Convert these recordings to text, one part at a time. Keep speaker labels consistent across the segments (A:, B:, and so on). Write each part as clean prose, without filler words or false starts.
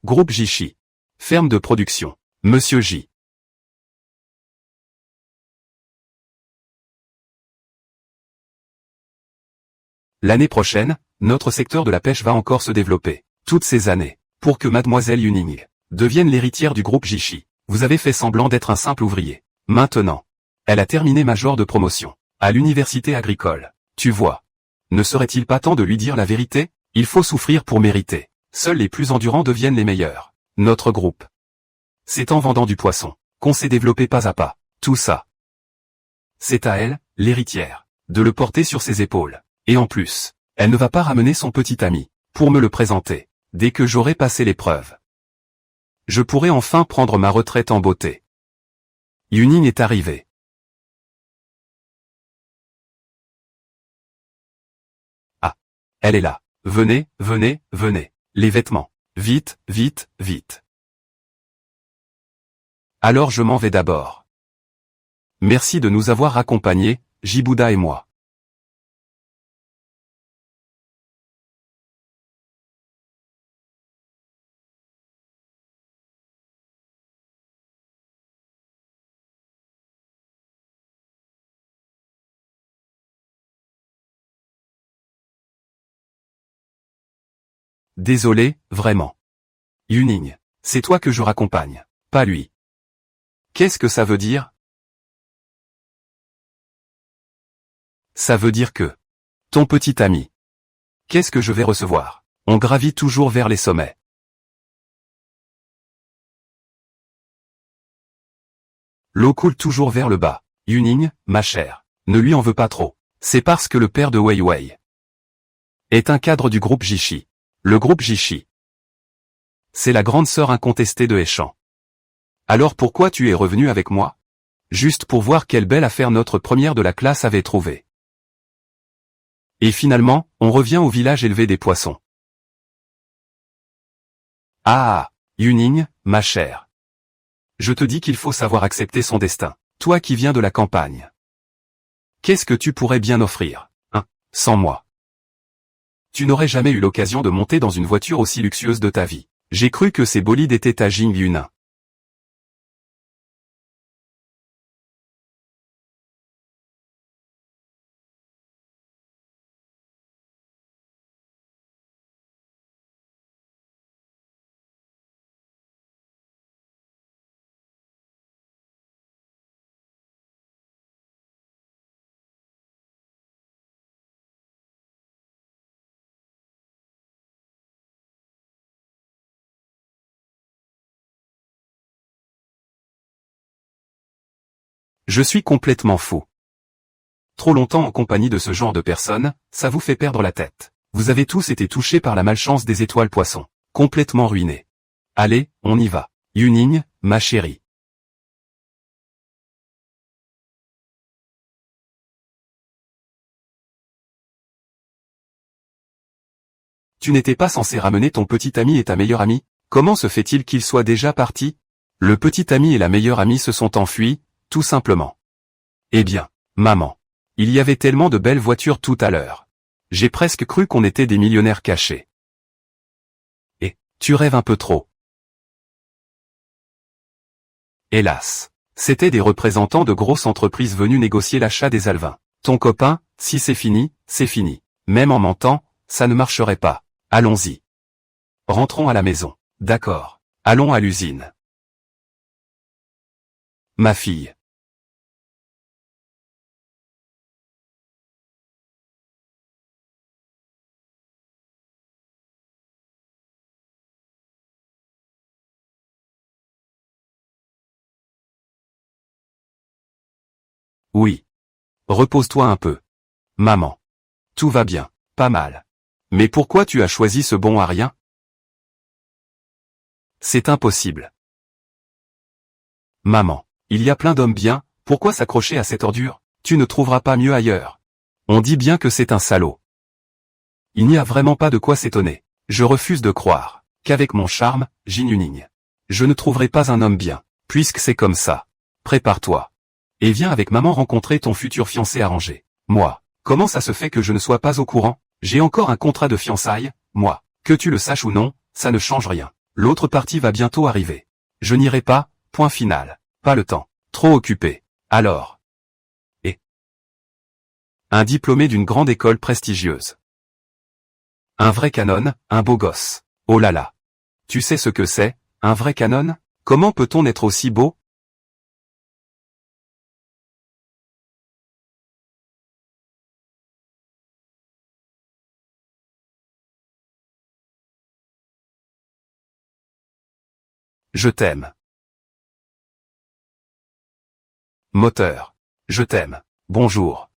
A: Groupe Jishi. Ferme de production. Monsieur J. L'année prochaine, notre secteur de la pêche va encore se développer. Toutes ces années, pour que Mademoiselle Yuning devienne l'héritière du groupe Jishi, vous avez fait semblant d'être un simple ouvrier. Maintenant, elle a terminé major de promotion à l'université agricole. Tu vois, ne serait-il pas temps de lui dire la vérité? Il faut souffrir pour mériter. Seuls les plus endurants deviennent les meilleurs. Notre groupe, c'est en vendant du poisson qu'on s'est développé pas à pas. Tout ça, c'est à elle, l'héritière, de le porter sur ses épaules. Et en plus, elle ne va pas ramener son petit ami pour me le présenter. Dès que j'aurai passé l'épreuve, je pourrai enfin prendre ma retraite en beauté. Yuning est arrivée. Ah, elle est là. Venez, venez, venez. Les vêtements. Vite, vite, vite. Alors je m'en vais d'abord. Merci de nous avoir accompagnés, Jibuda et moi. Désolé, vraiment. Yuning, c'est toi que je raccompagne, pas lui. Qu'est-ce que ça veut dire? Ça veut dire que ton petit ami. Qu'est-ce que je vais recevoir? On gravit toujours vers les sommets. L'eau coule toujours vers le bas. Yuning, ma chère, ne lui en veux pas trop. C'est parce que le père de Wei Wei est un cadre du groupe Jishi. Le groupe Jishi, c'est la grande sœur incontestée de Hechan. Alors pourquoi tu es revenu avec moi? Juste pour voir quelle belle affaire notre première de la classe avait trouvée. Et finalement, on revient au village élever des poissons. Ah, Yuning, ma chère. Je te dis qu'il faut savoir accepter son destin. Toi qui viens de la campagne. Qu'est-ce que tu pourrais bien offrir, hein, sans moi? Tu n'aurais jamais eu l'occasion de monter dans une voiture aussi luxueuse de ta vie. J'ai cru que ces bolides étaient à Jing Yunin. Je suis complètement fou. Trop longtemps en compagnie de ce genre de personnes, ça vous fait perdre la tête. Vous avez tous été touchés par la malchance des étoiles poissons. Complètement ruinés. Allez, on y va. Yuning, ma chérie. Tu n'étais pas censé ramener ton petit ami et ta meilleure amie? Comment se fait-il qu'ils soient déjà partis? Le petit ami et la meilleure amie se sont enfuis, tout simplement. Eh bien, maman. Il y avait tellement de belles voitures tout à l'heure. J'ai presque cru qu'on était des millionnaires cachés. Et, tu rêves un peu trop. Hélas. C'étaient des représentants de grosses entreprises venus négocier l'achat des alevins. Ton copain, si c'est fini, c'est fini. Même en mentant, ça ne marcherait pas. Allons-y. Rentrons à la maison. D'accord. Allons à l'usine. Ma fille. Oui. Repose-toi un peu. Maman. Tout va bien. Pas mal. Mais pourquoi tu as choisi ce bon à rien? C'est impossible. Maman. Il y a plein d'hommes bien, pourquoi s'accrocher à cette ordure? Tu ne trouveras pas mieux ailleurs. On dit bien que c'est un salaud. Il n'y a vraiment pas de quoi s'étonner. Je refuse de croire qu'avec mon charme, Jin Yuning, je ne trouverai pas un homme bien. Puisque c'est comme ça. Prépare-toi. Et viens avec maman rencontrer ton futur fiancé arrangé. Moi, comment ça se fait que je ne sois pas au courant? J'ai encore un contrat de fiançailles, moi. Que tu le saches ou non, ça ne change rien. L'autre partie va bientôt arriver. Je n'irai pas, point final. Pas le temps. Trop occupé. Alors. Et un diplômé d'une grande école prestigieuse. Un vrai canon, un beau gosse. Oh là là. Tu sais ce que c'est, un vrai canon? Comment peut-on être aussi beau? Je t'aime. Moteur. Je t'aime. Bonjour.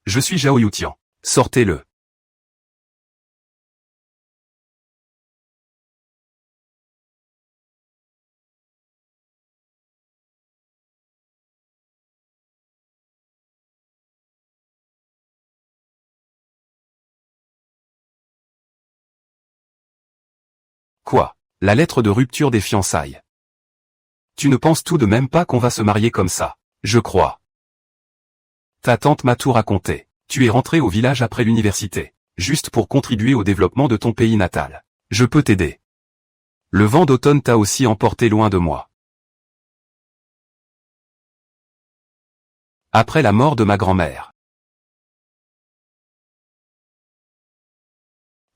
A: Je suis Zhao Youtian. Sortez-le. Quoi? La lettre de rupture des fiançailles. Tu ne penses tout de même pas qu'on va se marier comme ça, je crois. Ta tante m'a tout raconté. Tu es rentré au village après l'université, juste pour contribuer au développement de ton pays natal. Je peux t'aider. Le vent d'automne t'a aussi emporté loin de moi. Après la mort de ma grand-mère.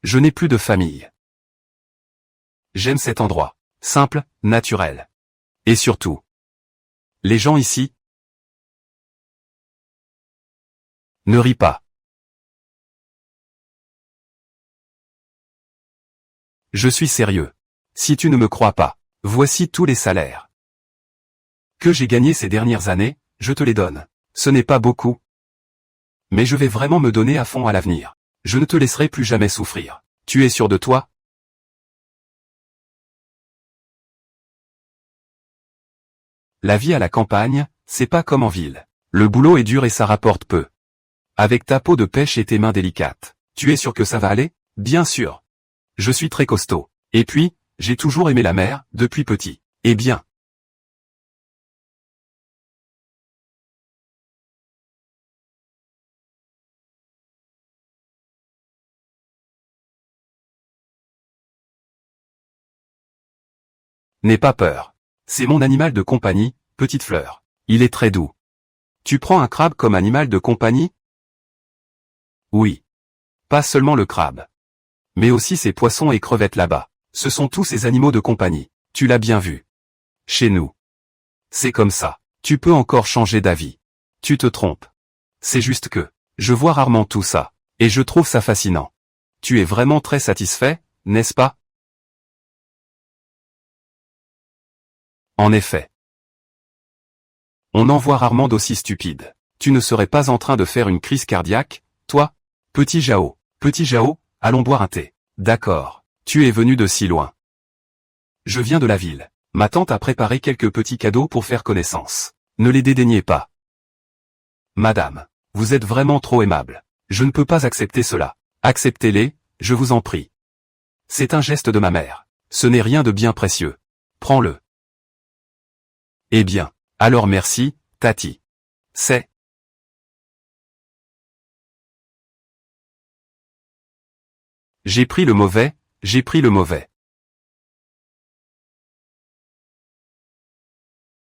A: Je n'ai plus de famille. J'aime cet endroit. Simple, naturel. Et surtout, les gens ici. Ne ris pas. Je suis sérieux. Si tu ne me crois pas, voici tous les salaires que j'ai gagnés ces dernières années, je te les donne. Ce n'est pas beaucoup. Mais je vais vraiment me donner à fond à l'avenir. Je ne te laisserai plus jamais souffrir. Tu es sûr de toi? La vie à la campagne, c'est pas comme en ville. Le boulot est dur et ça rapporte peu. Avec ta peau de pêche et tes mains délicates, tu es sûr que ça va aller? Bien sûr. Je suis très costaud. Et puis, j'ai toujours aimé la mer, depuis petit. Eh bien. N'aie pas peur. C'est mon animal de compagnie, petite fleur. Il est très doux. Tu prends un crabe comme animal de compagnie? Oui. Pas seulement le crabe. Mais aussi ces poissons et crevettes là-bas. Ce sont tous ces animaux de compagnie. Tu l'as bien vu. Chez nous. C'est comme ça. Tu peux encore changer d'avis. Tu te trompes. C'est juste que, je vois rarement tout ça. Et je trouve ça fascinant. Tu es vraiment très satisfait, n'est-ce pas? En effet. On en voit rarement d'aussi stupides. Tu ne serais pas en train de faire une crise cardiaque, toi? Petit Jao. Petit Jao, allons boire un thé. D'accord. Tu es venu de si loin. Je viens de la ville. Ma tante a préparé quelques petits cadeaux pour faire connaissance. Ne les dédaignez pas. Madame, vous êtes vraiment trop aimable. Je ne peux pas accepter cela. Acceptez-les, je vous en prie. C'est un geste de ma mère. Ce n'est rien de bien précieux. Prends-le. Eh bien, alors merci, Tati. C'est... J'ai pris le mauvais, j'ai pris le mauvais.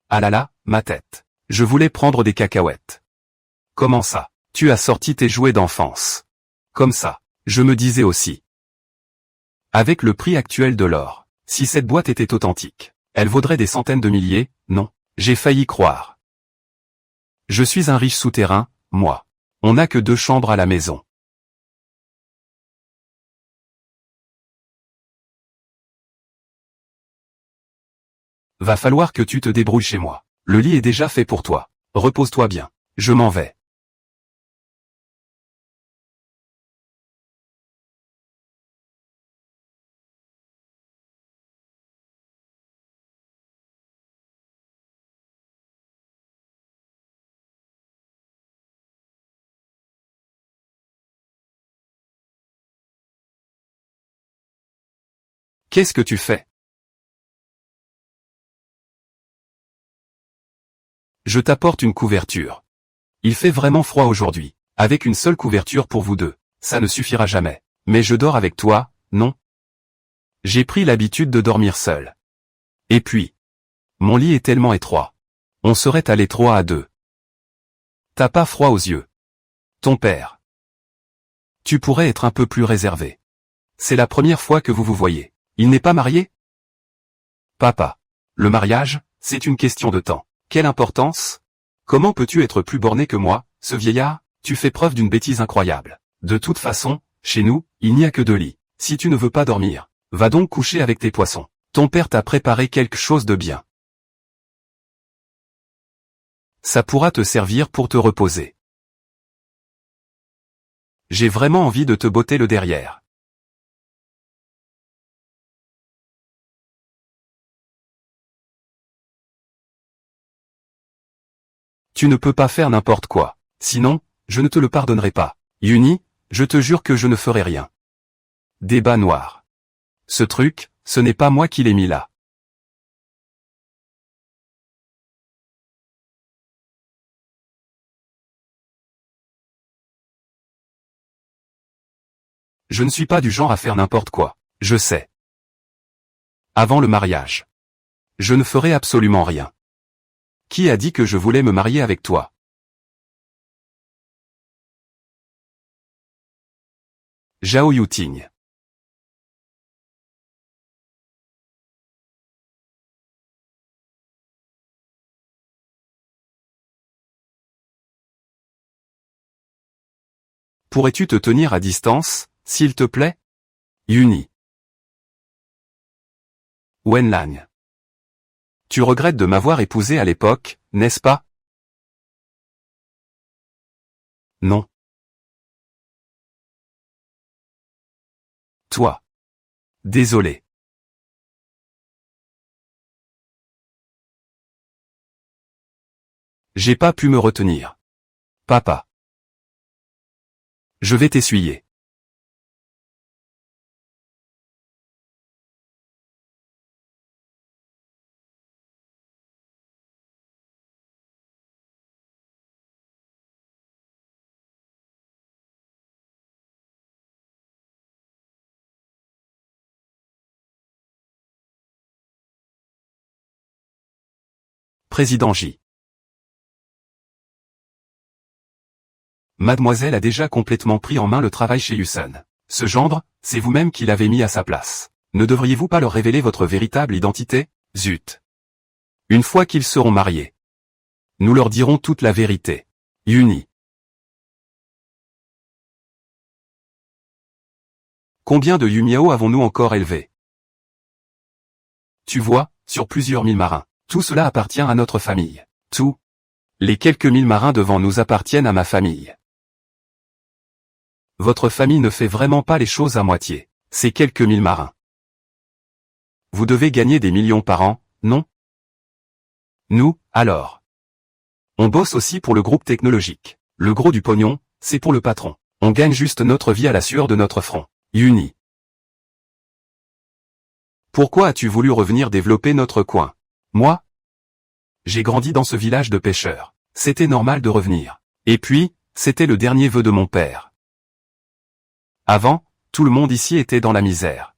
A: Ah là là, ma tête. Je voulais prendre des cacahuètes. Comment ça? Tu as sorti tes jouets d'enfance. Comme ça, je me disais aussi. Avec le prix actuel de l'or, si cette boîte était authentique, elle vaudrait des centaines de milliers, non, j'ai failli croire. Je suis un riche souterrain, moi. On n'a que 2 chambres à la maison. Va falloir que tu te débrouilles chez moi. Le lit est déjà fait pour toi. Repose-toi bien. Je m'en vais. Qu'est-ce que tu fais? Je t'apporte une couverture. Il fait vraiment froid aujourd'hui. Avec une seule couverture pour vous deux, ça ne suffira jamais. Mais je dors avec toi, non? J'ai pris l'habitude de dormir seul. Et puis, mon lit est tellement étroit. On serait à l'étroit à deux. T'as pas froid aux yeux. Ton père. Tu pourrais être un peu plus réservé. C'est la première fois que vous vous voyez. Il n'est pas marié? Papa. Le mariage, c'est une question de temps. Quelle importance? Comment peux-tu être plus borné que moi, ce vieillard? Tu fais preuve d'une bêtise incroyable. De toute façon, chez nous, il n'y a que 2 lits. Si tu ne veux pas dormir, va donc coucher avec tes poissons. Ton père t'a préparé quelque chose de bien. Ça pourra te servir pour te reposer. J'ai vraiment envie de te botter le derrière. Tu ne peux pas faire n'importe quoi. Sinon, je ne te le pardonnerai pas. Yuni, je te jure que je ne ferai rien. Débat noir. Ce truc, ce n'est pas moi qui l'ai mis là. Je ne suis pas du genre à faire n'importe quoi. Je sais. Avant le mariage. Je ne ferai absolument rien. Qui a dit que je voulais me marier avec toi? Zhao Yuting. Pourrais-tu te tenir à distance, s'il te plaît? Yuni. Wenlan. Tu regrettes de m'avoir épousé à l'époque, n'est-ce pas? Non. Toi. Désolé. J'ai pas pu me retenir. Papa. Je vais t'essuyer. Président J. Mademoiselle a déjà complètement pris en main le travail chez Yusun. Ce gendre, c'est vous-même qui l'avez mis à sa place. Ne devriez-vous pas leur révéler votre véritable identité? Zut. Une fois qu'ils seront mariés, nous leur dirons toute la vérité. Yuni. Combien de Yumiao avons-nous encore élevés? Tu vois, sur plusieurs mille marins. Tout cela appartient à notre famille. Tout. Les quelques 1000 marins devant nous appartiennent à ma famille. Votre famille ne fait vraiment pas les choses à moitié. C'est quelques 1000 marins. Vous devez gagner des millions par an, non? Nous, alors. On bosse aussi pour le groupe technologique. Le gros du pognon, c'est pour le patron. On gagne juste notre vie à la sueur de notre front. Yuni. Pourquoi as-tu voulu revenir développer notre coin? Moi? J'ai grandi dans ce village de pêcheurs. C'était normal de revenir. Et puis, c'était le dernier vœu de mon père. Avant, tout le monde ici était dans la misère.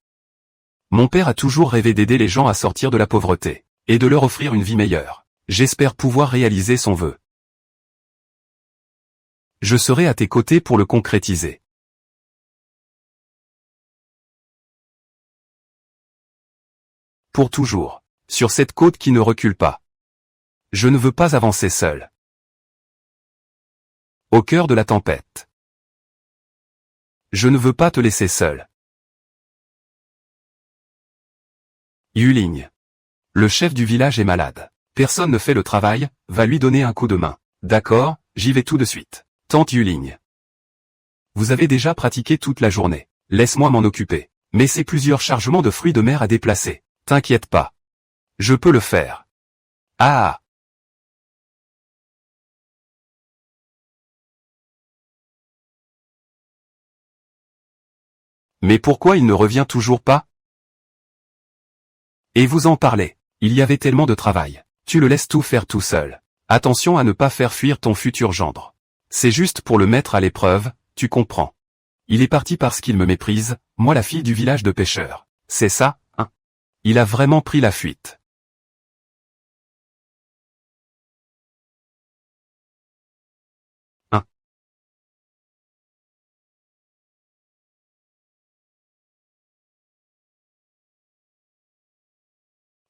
A: Mon père a toujours rêvé d'aider les gens à sortir de la pauvreté, et de leur offrir une vie meilleure. J'espère pouvoir réaliser son vœu. Je serai à tes côtés pour le concrétiser. Pour toujours. Sur cette côte qui ne recule pas. Je ne veux pas avancer seul. Au cœur de la tempête. Je ne veux pas te laisser seul. Yuling. Le chef du village est malade. Personne ne fait le travail, va lui donner un coup de main. D'accord, j'y vais tout de suite. Tante Yuling. Vous avez déjà pratiqué toute la journée. Laisse-moi m'en occuper. Mais c'est plusieurs chargements de fruits de mer à déplacer. T'inquiète pas. Je peux le faire. Ah! Mais pourquoi il ne revient toujours pas? Et vous en parlez. Il y avait tellement de travail. Tu le laisses tout faire tout seul. Attention à ne pas faire fuir ton futur gendre. C'est juste pour le mettre à l'épreuve, tu comprends. Il est parti parce qu'il me méprise, moi la fille du village de pêcheurs. C'est ça, hein? Il a vraiment pris la fuite. Hein?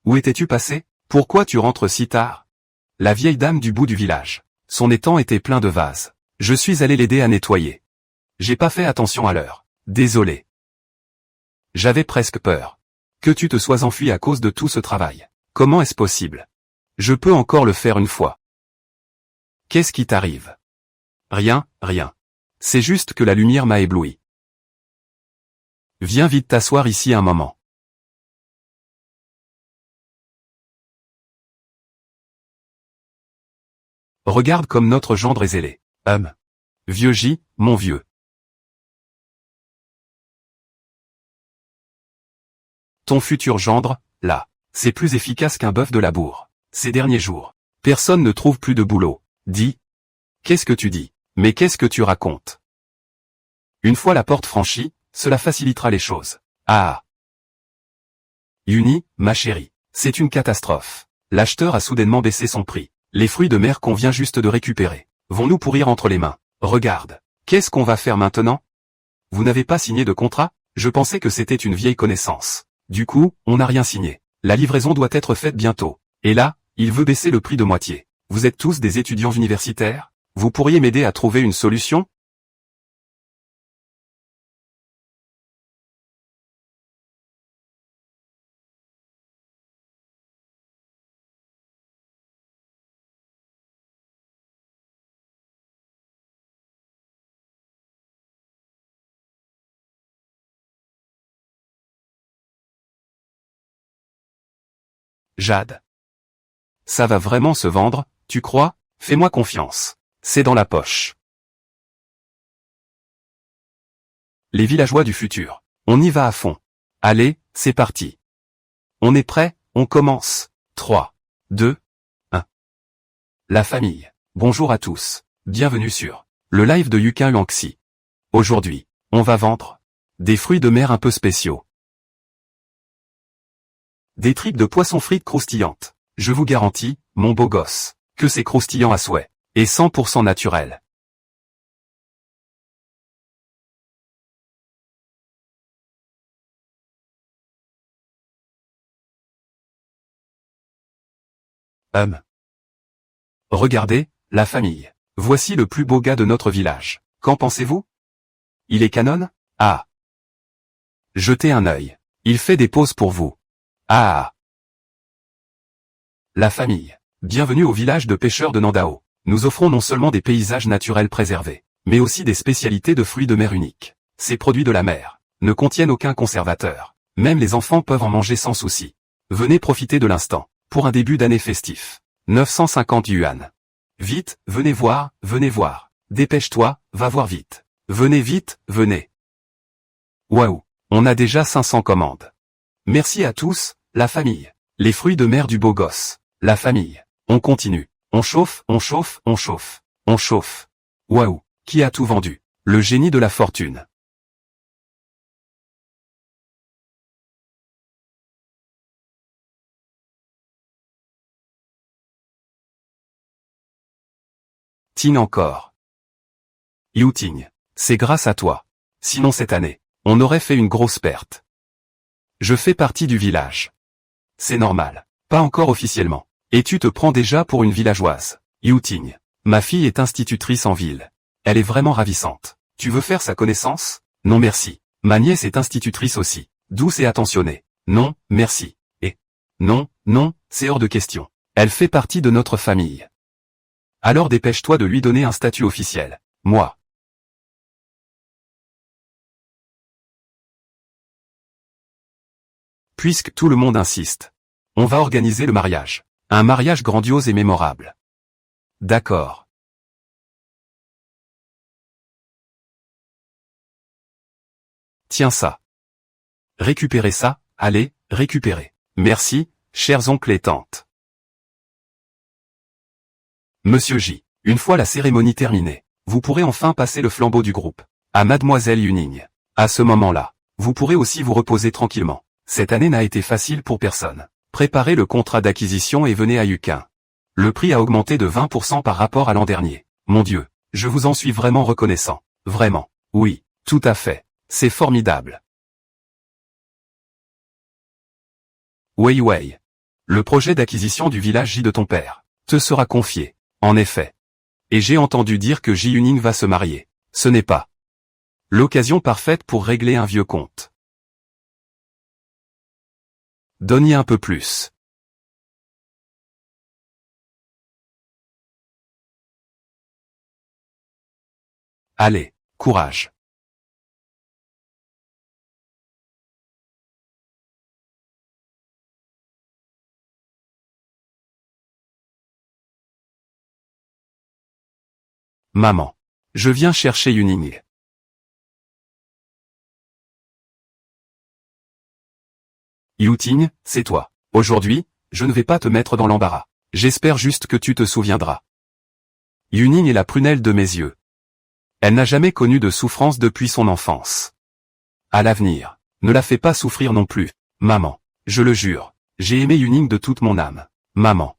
A: Où étais-tu passé? Pourquoi tu rentres si tard? La vieille dame du bout du village. Son étang était plein de vases. Je suis allé l'aider à nettoyer. J'ai pas fait attention à l'heure. Désolé. J'avais presque peur. Que tu te sois enfui à cause de tout ce travail. Comment est-ce possible? Je peux encore le faire une fois. Qu'est-ce qui t'arrive? Rien, rien. C'est juste que la lumière m'a ébloui. Viens vite t'asseoir ici un moment. Regarde comme notre gendre est zélé. Vieux J, mon vieux. Ton futur gendre, là, c'est plus efficace qu'un bœuf de labour. Ces derniers jours, personne ne trouve plus de boulot. Dis. Qu'est-ce que tu dis? Mais qu'est-ce que tu racontes? Une fois la porte franchie, cela facilitera les choses. Ah. Uni, ma chérie, c'est une catastrophe. L'acheteur a soudainement baissé son prix. Les fruits de mer qu'on vient juste de récupérer vont nous pourrir entre les mains. Regarde. Qu'est-ce qu'on va faire maintenant? Vous n'avez pas signé de contrat? Je pensais que c'était une vieille connaissance. Du coup, on n'a rien signé. La livraison doit être faite bientôt. Et là, il veut baisser le prix de moitié. Vous êtes tous des étudiants universitaires? Vous pourriez m'aider à trouver une solution? Jade. Ça va vraiment se vendre, tu crois? Fais-moi confiance. C'est dans la poche. Les villageois du futur. On y va à fond. Allez, c'est parti. On est prêt, on commence. 3, 2, 1. La famille. Bonjour à tous. Bienvenue sur le live de Yuka Lanxi. Aujourd'hui, on va vendre des fruits de mer un peu spéciaux. Des tripes de poisson frites croustillantes. Je vous garantis, mon beau gosse, que c'est croustillant à souhait. Et 100% naturel. Regardez, la famille. Voici le plus beau gars de notre village. Qu'en pensez-vous? Il est canon? Ah. Jetez un œil. Il fait des poses pour vous. Ah. La famille. Bienvenue au village de pêcheurs de Nandao. Nous offrons non seulement des paysages naturels préservés, mais aussi des spécialités de fruits de mer uniques. Ces produits de la mer ne contiennent aucun conservateur. Même les enfants peuvent en manger sans souci. Venez profiter de l'instant. Pour un début d'année festif. 950 yuan. Vite, venez voir, venez voir. Dépêche-toi, va voir vite. Venez vite, venez. Waouh, on a déjà 500 commandes. Merci à tous, la famille. Les fruits de mer du beau gosse. La famille. On continue. On chauffe, on chauffe, on chauffe. On chauffe. Waouh, qui a tout vendu? Le génie de la fortune. Ting encore. Youting. C'est grâce à toi. Sinon cette année, on aurait fait une grosse perte. Je fais partie du village. C'est normal. Pas encore officiellement. Et tu te prends déjà pour une villageoise. Youting. Ma fille est institutrice en ville. Elle est vraiment ravissante. Tu veux faire sa connaissance? Non merci. Ma nièce est institutrice aussi. Douce et attentionnée. Non, merci. Et non, non, c'est hors de question. Elle fait partie de notre famille. Alors dépêche-toi de lui donner un statut officiel. Moi. Puisque tout le monde insiste. On va organiser le mariage. Un mariage grandiose et mémorable. D'accord. Tiens ça. Récupérez ça, allez, récupérez. Merci, chers oncles et tantes. Monsieur J, une fois la cérémonie terminée, vous pourrez enfin passer le flambeau du groupe. à Mademoiselle Yuning. À ce moment-là, vous pourrez aussi vous reposer tranquillement. Cette année n'a été facile pour personne. Préparez le contrat d'acquisition et venez à Yuquin. Le prix a augmenté de 20% par rapport à l'an dernier. Mon Dieu, je vous en suis vraiment reconnaissant. Vraiment. Oui, tout à fait. C'est formidable. Wei Wei. Le projet d'acquisition du village J de ton père te sera confié. En effet. Et j'ai entendu dire que Ji Yuning va se marier. Ce n'est pas l'occasion parfaite pour régler un vieux compte. Donnez un peu plus. Allez, courage. Maman. Je viens chercher Yuning. Yuting, c'est toi. Aujourd'hui, je ne vais pas te mettre dans l'embarras. J'espère juste que tu te souviendras. Yuning est la prunelle de mes yeux. Elle n'a jamais connu de souffrance depuis son enfance. À l'avenir, ne la fais pas souffrir non plus. Maman, je le jure, j'ai aimé Yuning de toute mon âme. Maman.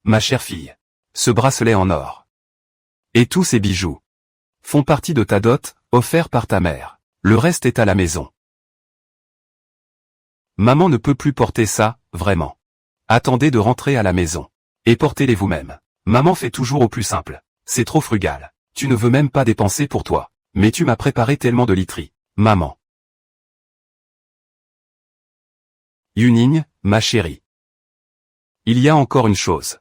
A: Ma chère fille. Ce bracelet en or. Et tous ces bijoux font partie de ta dot, offert par ta mère. Le reste est à la maison. Maman ne peut plus porter ça, vraiment. Attendez de rentrer à la maison. Et portez-les vous-même. Maman fait toujours au plus simple. C'est trop frugal. Tu ne veux même pas dépenser pour toi. Mais tu m'as préparé tellement de literie. Maman. Yuning, ma chérie. Il y a encore une chose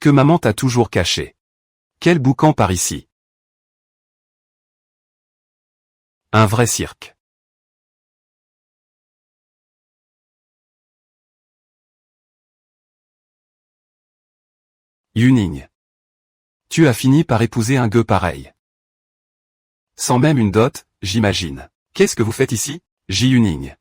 A: que maman t'a toujours caché. Quel boucan par ici. Un vrai cirque. Yuning. Tu as fini par épouser un gueux pareil. Sans même une dot, j'imagine. Qu'est-ce que vous faites ici, Ji Yuning?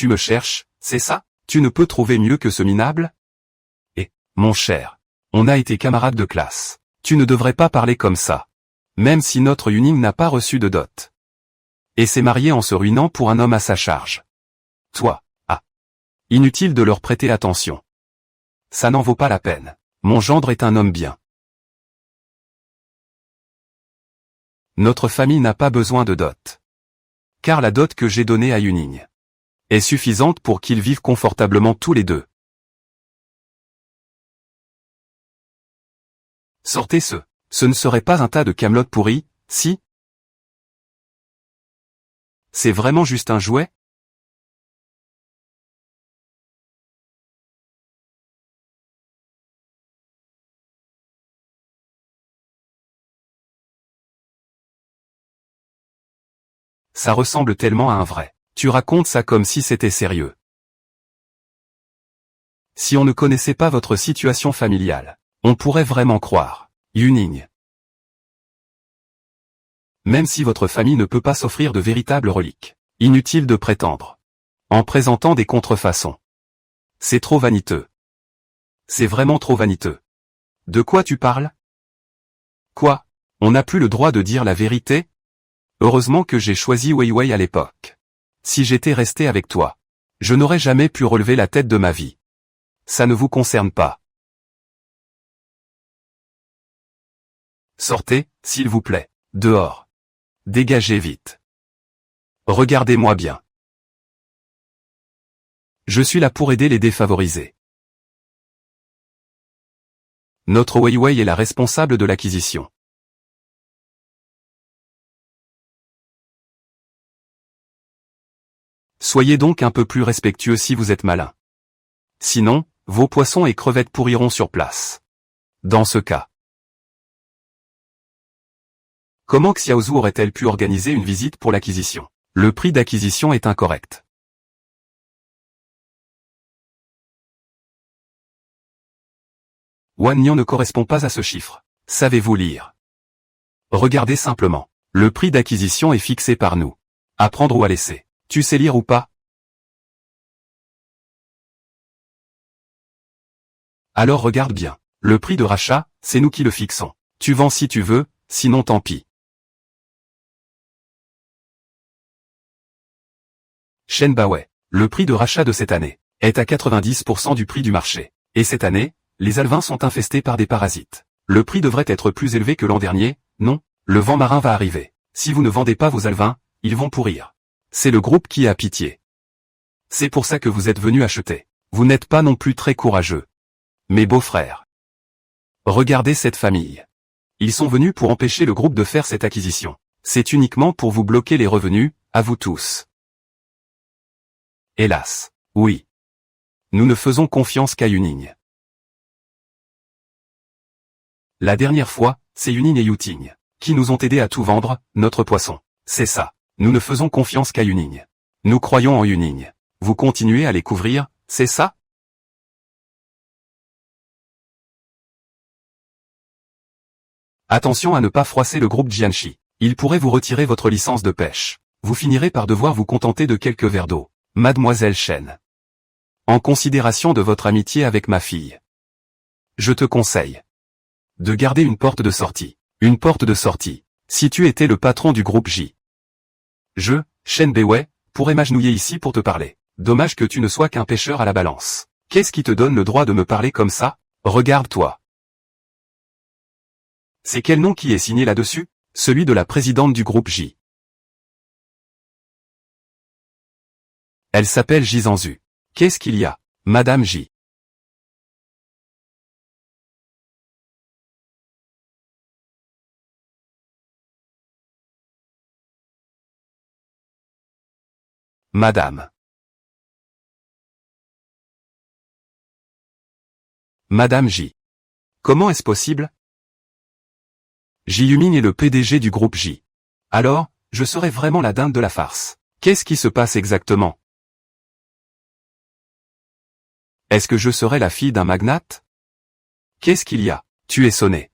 A: Tu me cherches, c'est ça? Tu ne peux trouver mieux que ce minable? Eh, mon cher, on a été camarades de classe. Tu ne devrais pas parler comme ça. Même si notre Yuning n'a pas reçu de dot. Et s'est marié en se ruinant pour un homme à sa charge. Toi, ah. Inutile de leur prêter attention. Ça n'en vaut pas la peine. Mon gendre est un homme bien. Notre famille n'a pas besoin de dot. Car la dot que j'ai donnée à Yuning est suffisante pour qu'ils vivent confortablement tous les deux. Sortez ce. Ce ne serait pas un tas de camelotes pourries, si? C'est vraiment juste un jouet? Ça ressemble tellement à un vrai. Tu racontes ça comme si c'était sérieux. Si on ne connaissait pas votre situation familiale, on pourrait vraiment croire. Yuning. Même si votre famille ne peut pas s'offrir de véritables reliques. Inutile de prétendre. En présentant des contrefaçons. C'est trop vaniteux. C'est vraiment trop vaniteux. De quoi tu parles? Quoi? On n'a plus le droit de dire la vérité? Heureusement que j'ai choisi Wei Wei à l'époque. Si j'étais resté avec toi, je n'aurais jamais pu relever la tête de ma vie. Ça ne vous concerne pas. Sortez, s'il vous plaît, dehors. Dégagez vite. Regardez-moi bien. Je suis là pour aider les défavorisés. Notre Wei Wei est la responsable de l'acquisition. Soyez donc un peu plus respectueux si vous êtes malin. Sinon, vos poissons et crevettes pourriront sur place. Dans ce cas. Comment Xiaozu aurait-elle pu organiser une visite pour l'acquisition? Le prix d'acquisition est incorrect. Wang Nian ne correspond pas à ce chiffre. Savez-vous lire? Regardez simplement. Le prix d'acquisition est fixé par nous. À prendre ou à laisser. Tu sais lire ou pas? Alors regarde bien. Le prix de rachat, c'est nous qui le fixons. Tu vends si tu veux, sinon tant pis. Shenbaoei. Le prix de rachat de cette année est à 90% du prix du marché. Et cette année, les alevins sont infestés par des parasites. Le prix devrait être plus élevé que l'an dernier, non? Le vent marin va arriver. Si vous ne vendez pas vos alevins, ils vont pourrir. C'est le groupe qui a pitié. C'est pour ça que vous êtes venu acheter. Vous n'êtes pas non plus très courageux. Mes beaux-frères. Regardez cette famille. Ils sont venus pour empêcher le groupe de faire cette acquisition. C'est uniquement pour vous bloquer les revenus, à vous tous. Hélas. Oui. Nous ne faisons confiance qu'à Yuning. La dernière fois, c'est Yuning et Yuting qui nous ont aidés à tout vendre, notre poisson. C'est ça. Nous ne faisons confiance qu'à Yuning. Nous croyons en Yuning. Vous continuez à les couvrir, c'est ça? Attention à ne pas froisser le groupe Jianxi. Il pourrait vous retirer votre licence de pêche. Vous finirez par devoir vous contenter de quelques verres d'eau. Mademoiselle Chen. En considération de votre amitié avec ma fille, je te conseille de garder une porte de sortie. Une porte de sortie. Si tu étais le patron du groupe J. Shenbaoei, pourrais m'agenouiller ici pour te parler. Dommage que tu ne sois qu'un pêcheur à la balance. Qu'est-ce qui te donne le droit de me parler comme ça? Regarde-toi. C'est quel nom qui est signé là-dessus? Celui de la présidente du groupe J. Elle s'appelle Jizanzu. Qu'est-ce qu'il y a, Madame J? Madame. Madame J. Comment est-ce possible? Ji Yumin est le PDG du groupe J. Alors, je serais vraiment la dinde de la farce. Qu'est-ce qui se passe exactement? Est-ce que je serais la fille d'un magnate? Qu'est-ce qu'il y a? Tu es sonné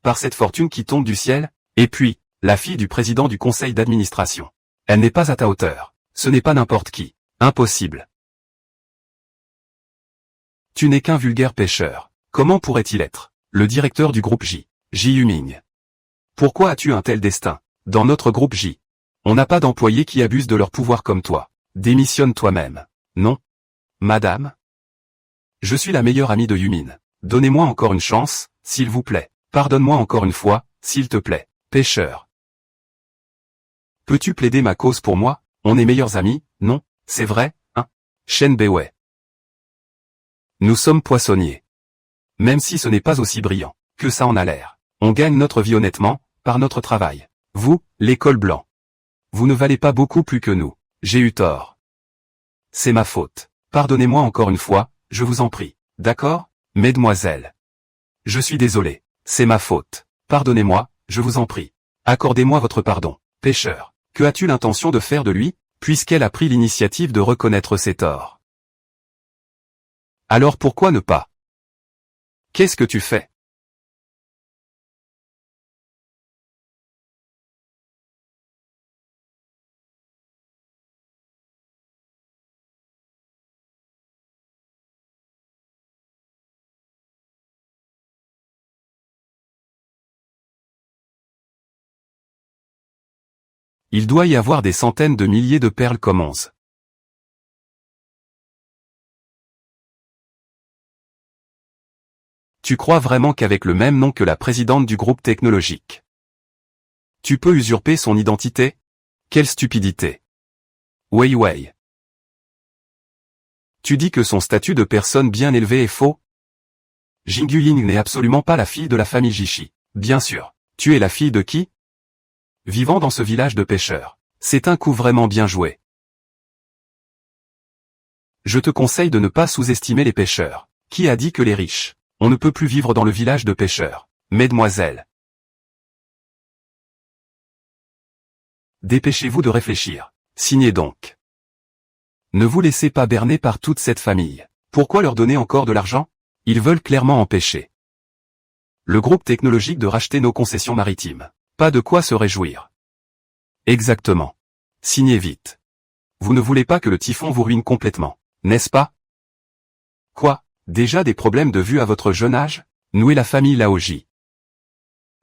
A: par cette fortune qui tombe du ciel? Et puis, la fille du président du conseil d'administration. Elle n'est pas à ta hauteur. Ce n'est pas n'importe qui. Impossible. Tu n'es qu'un vulgaire pêcheur. Comment pourrait-il être le directeur du groupe J? Ji Yumin. Pourquoi as-tu un tel destin? Dans notre groupe J, on n'a pas d'employés qui abusent de leur pouvoir comme toi. Démissionne toi-même. Non? Madame? Je suis la meilleure amie de Yumin. Donnez-moi encore une chance, s'il vous plaît. Pardonne-moi encore une fois, s'il te plaît. Pêcheur. Peux-tu plaider ma cause pour moi? On est meilleurs amis, non? C'est vrai, hein? Shenbaoei. Nous sommes poissonniers. Même si ce n'est pas aussi brillant que ça en a l'air. On gagne notre vie honnêtement, par notre travail. Vous, l'école blanc. Vous ne valez pas beaucoup plus que nous. J'ai eu tort. C'est ma faute. Pardonnez-moi encore une fois, je vous en prie. D'accord, mesdemoiselles? Je suis désolé. C'est ma faute. Pardonnez-moi, je vous en prie. Accordez-moi votre pardon. Pêcheur. Que as-tu l'intention de faire de lui, puisqu'elle a pris l'initiative de reconnaître ses torts? Alors pourquoi ne pas? Qu'est-ce que tu fais? Il doit y avoir des centaines de milliers de perles comme 11. Tu crois vraiment qu'avec le même nom que la présidente du groupe technologique, tu peux usurper son identité? Quelle stupidité! Wei Wei. Tu dis que son statut de personne bien élevée est faux? Jingyu Ying n'est absolument pas la fille de la famille Jishi. Bien sûr. Tu es la fille de qui? Vivant dans ce village de pêcheurs. C'est un coup vraiment bien joué. Je te conseille de ne pas sous-estimer les pêcheurs. Qui a dit que les riches, on ne peut plus vivre dans le village de pêcheurs? Mesdemoiselles. Dépêchez-vous de réfléchir. Signez donc. Ne vous laissez pas berner par toute cette famille. Pourquoi leur donner encore de l'argent? Ils veulent clairement empêcher Le groupe technologique de racheter nos concessions maritimes. Pas de quoi se réjouir. Exactement. Signez vite. Vous ne voulez pas que le typhon vous ruine complètement, n'est-ce pas? Quoi? Déjà des problèmes de vue à votre jeune âge? Nouez la famille Laoji.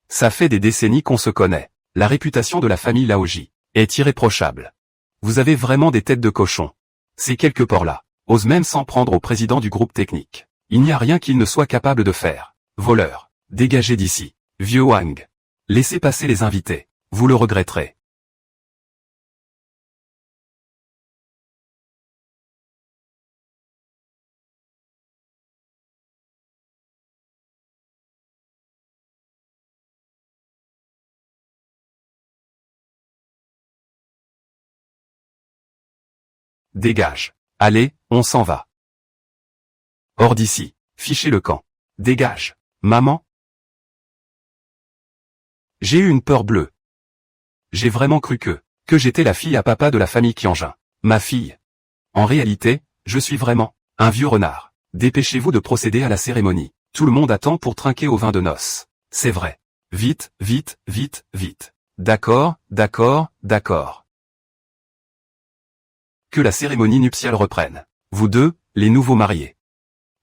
A: Ça fait des décennies qu'on se connaît. La réputation de la famille Laoji est irréprochable. Vous avez vraiment des têtes de cochon. Ces quelques porcs-là osent même s'en prendre au président du groupe technique. Il n'y a rien qu'il ne soit capable de faire. Voleur, dégagez d'ici. Vieux Wang. Laissez passer les invités. Vous le regretterez. Dégage. Allez, on s'en va. Hors d'ici. Fichez le camp. Dégage. Maman? J'ai eu une peur bleue. J'ai vraiment cru que j'étais la fille à papa de la famille Qianjin. Ma fille. En réalité, je suis vraiment un vieux renard. Dépêchez-vous de procéder à la cérémonie. Tout le monde attend pour trinquer au vin de noces. C'est vrai. Vite, vite, vite, vite. D'accord, d'accord, d'accord. Que la cérémonie nuptiale reprenne. Vous deux, les nouveaux mariés.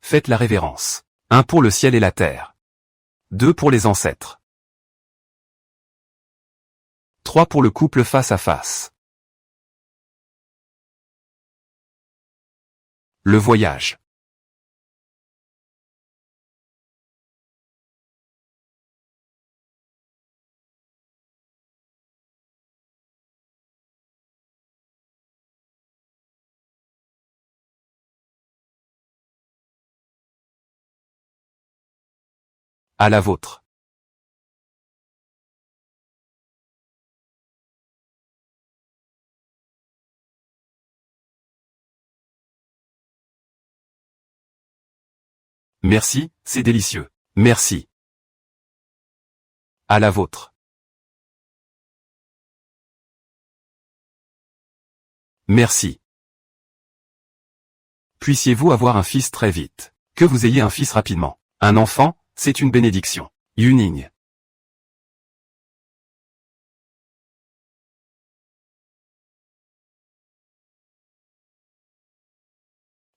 A: Faites la révérence. 1 pour le ciel et la terre. 2 pour les ancêtres. 3 pour le couple face à face. Le voyage. À la vôtre. Merci, c'est délicieux. Merci. À la vôtre. Merci. Puissiez-vous avoir un fils très vite. Que vous ayez un fils rapidement. Un enfant, c'est une bénédiction. Yuning.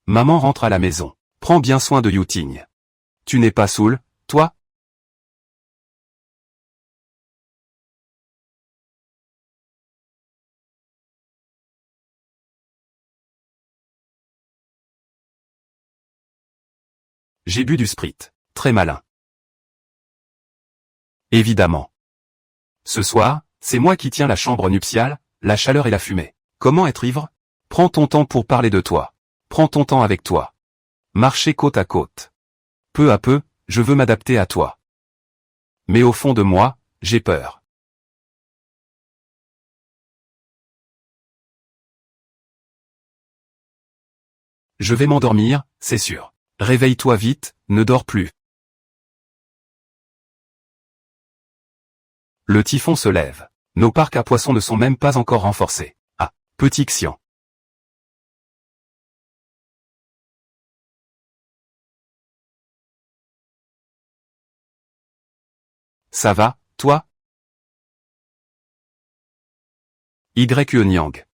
A: Maman rentre à la maison. Prends bien soin de Yuting. Tu n'es pas saoul, toi? J'ai bu du sprit. Très malin. Évidemment. Ce soir, c'est moi qui tiens la chambre nuptiale, la chaleur et la fumée. Comment être ivre? Prends ton temps pour parler de toi. Prends ton temps avec toi. Marchez côte à côte. Peu à peu, je veux m'adapter à toi. Mais au fond de moi, j'ai peur. Je vais m'endormir, c'est sûr. Réveille-toi vite, ne dors plus. Le typhon se lève. Nos parcs à poissons ne sont même pas encore renforcés. Ah, petit Xian. Ça va, toi? Nyang.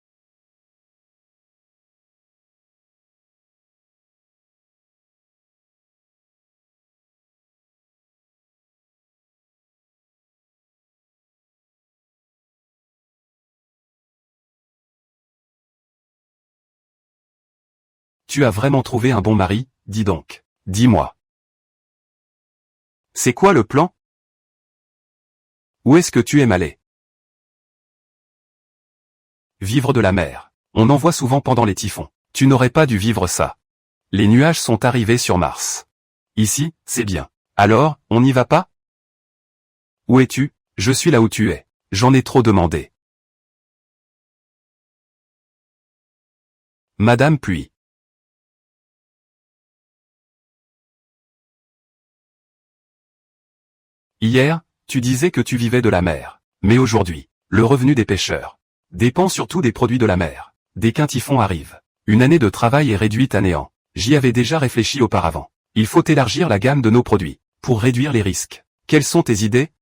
A: Tu as vraiment trouvé un bon mari, dis donc. Dis-moi. C'est quoi le plan? Où est-ce que tu aimes aller? Vivre de la mer. On en voit souvent pendant les typhons. Tu n'aurais pas dû vivre ça. Les nuages sont arrivés sur Mars. Ici, c'est bien. Alors, on n'y va pas? Où es-tu? Je suis là où tu es. J'en ai trop demandé. Madame puis. Hier, tu disais que tu vivais de la mer. Mais aujourd'hui, le revenu des pêcheurs dépend surtout des produits de la mer. Dès qu'un typhon arrive, une année de travail est réduite à néant. J'y avais déjà réfléchi auparavant. Il faut élargir la gamme de nos produits pour réduire les risques. Quelles sont tes idées?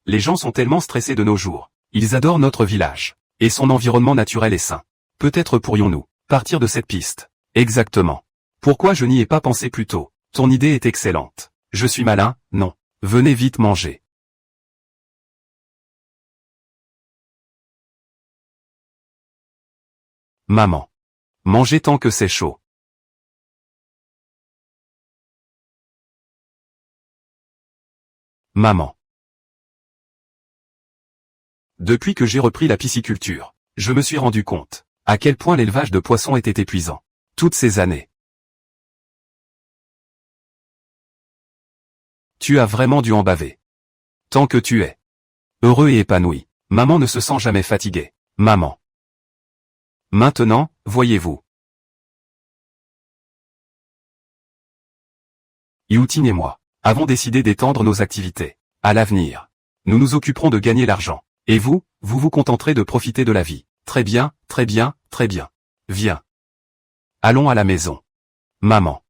A: Les gens sont tellement stressés de nos jours. Ils adorent notre village. Et son environnement naturel est sain. Peut-être pourrions-nous partir de cette piste. Exactement. Pourquoi je n'y ai pas pensé plus tôt? Ton idée est excellente. Je suis malin, non. Venez vite manger. Maman. Mangez tant que c'est chaud. Maman. Depuis que j'ai repris la pisciculture, je me suis rendu compte à quel point l'élevage de poissons était épuisant. Toutes ces années. Tu as vraiment dû en baver. Tant que tu es heureux et épanoui, maman ne se sent jamais fatiguée. Maman. Maintenant, voyez-vous. Youting et moi avons décidé d'étendre nos activités. À l'avenir, nous nous occuperons de gagner l'argent. Et vous, vous vous contenterez de profiter de la vie. Très bien, très bien, très bien. Viens. Allons à la maison. Maman.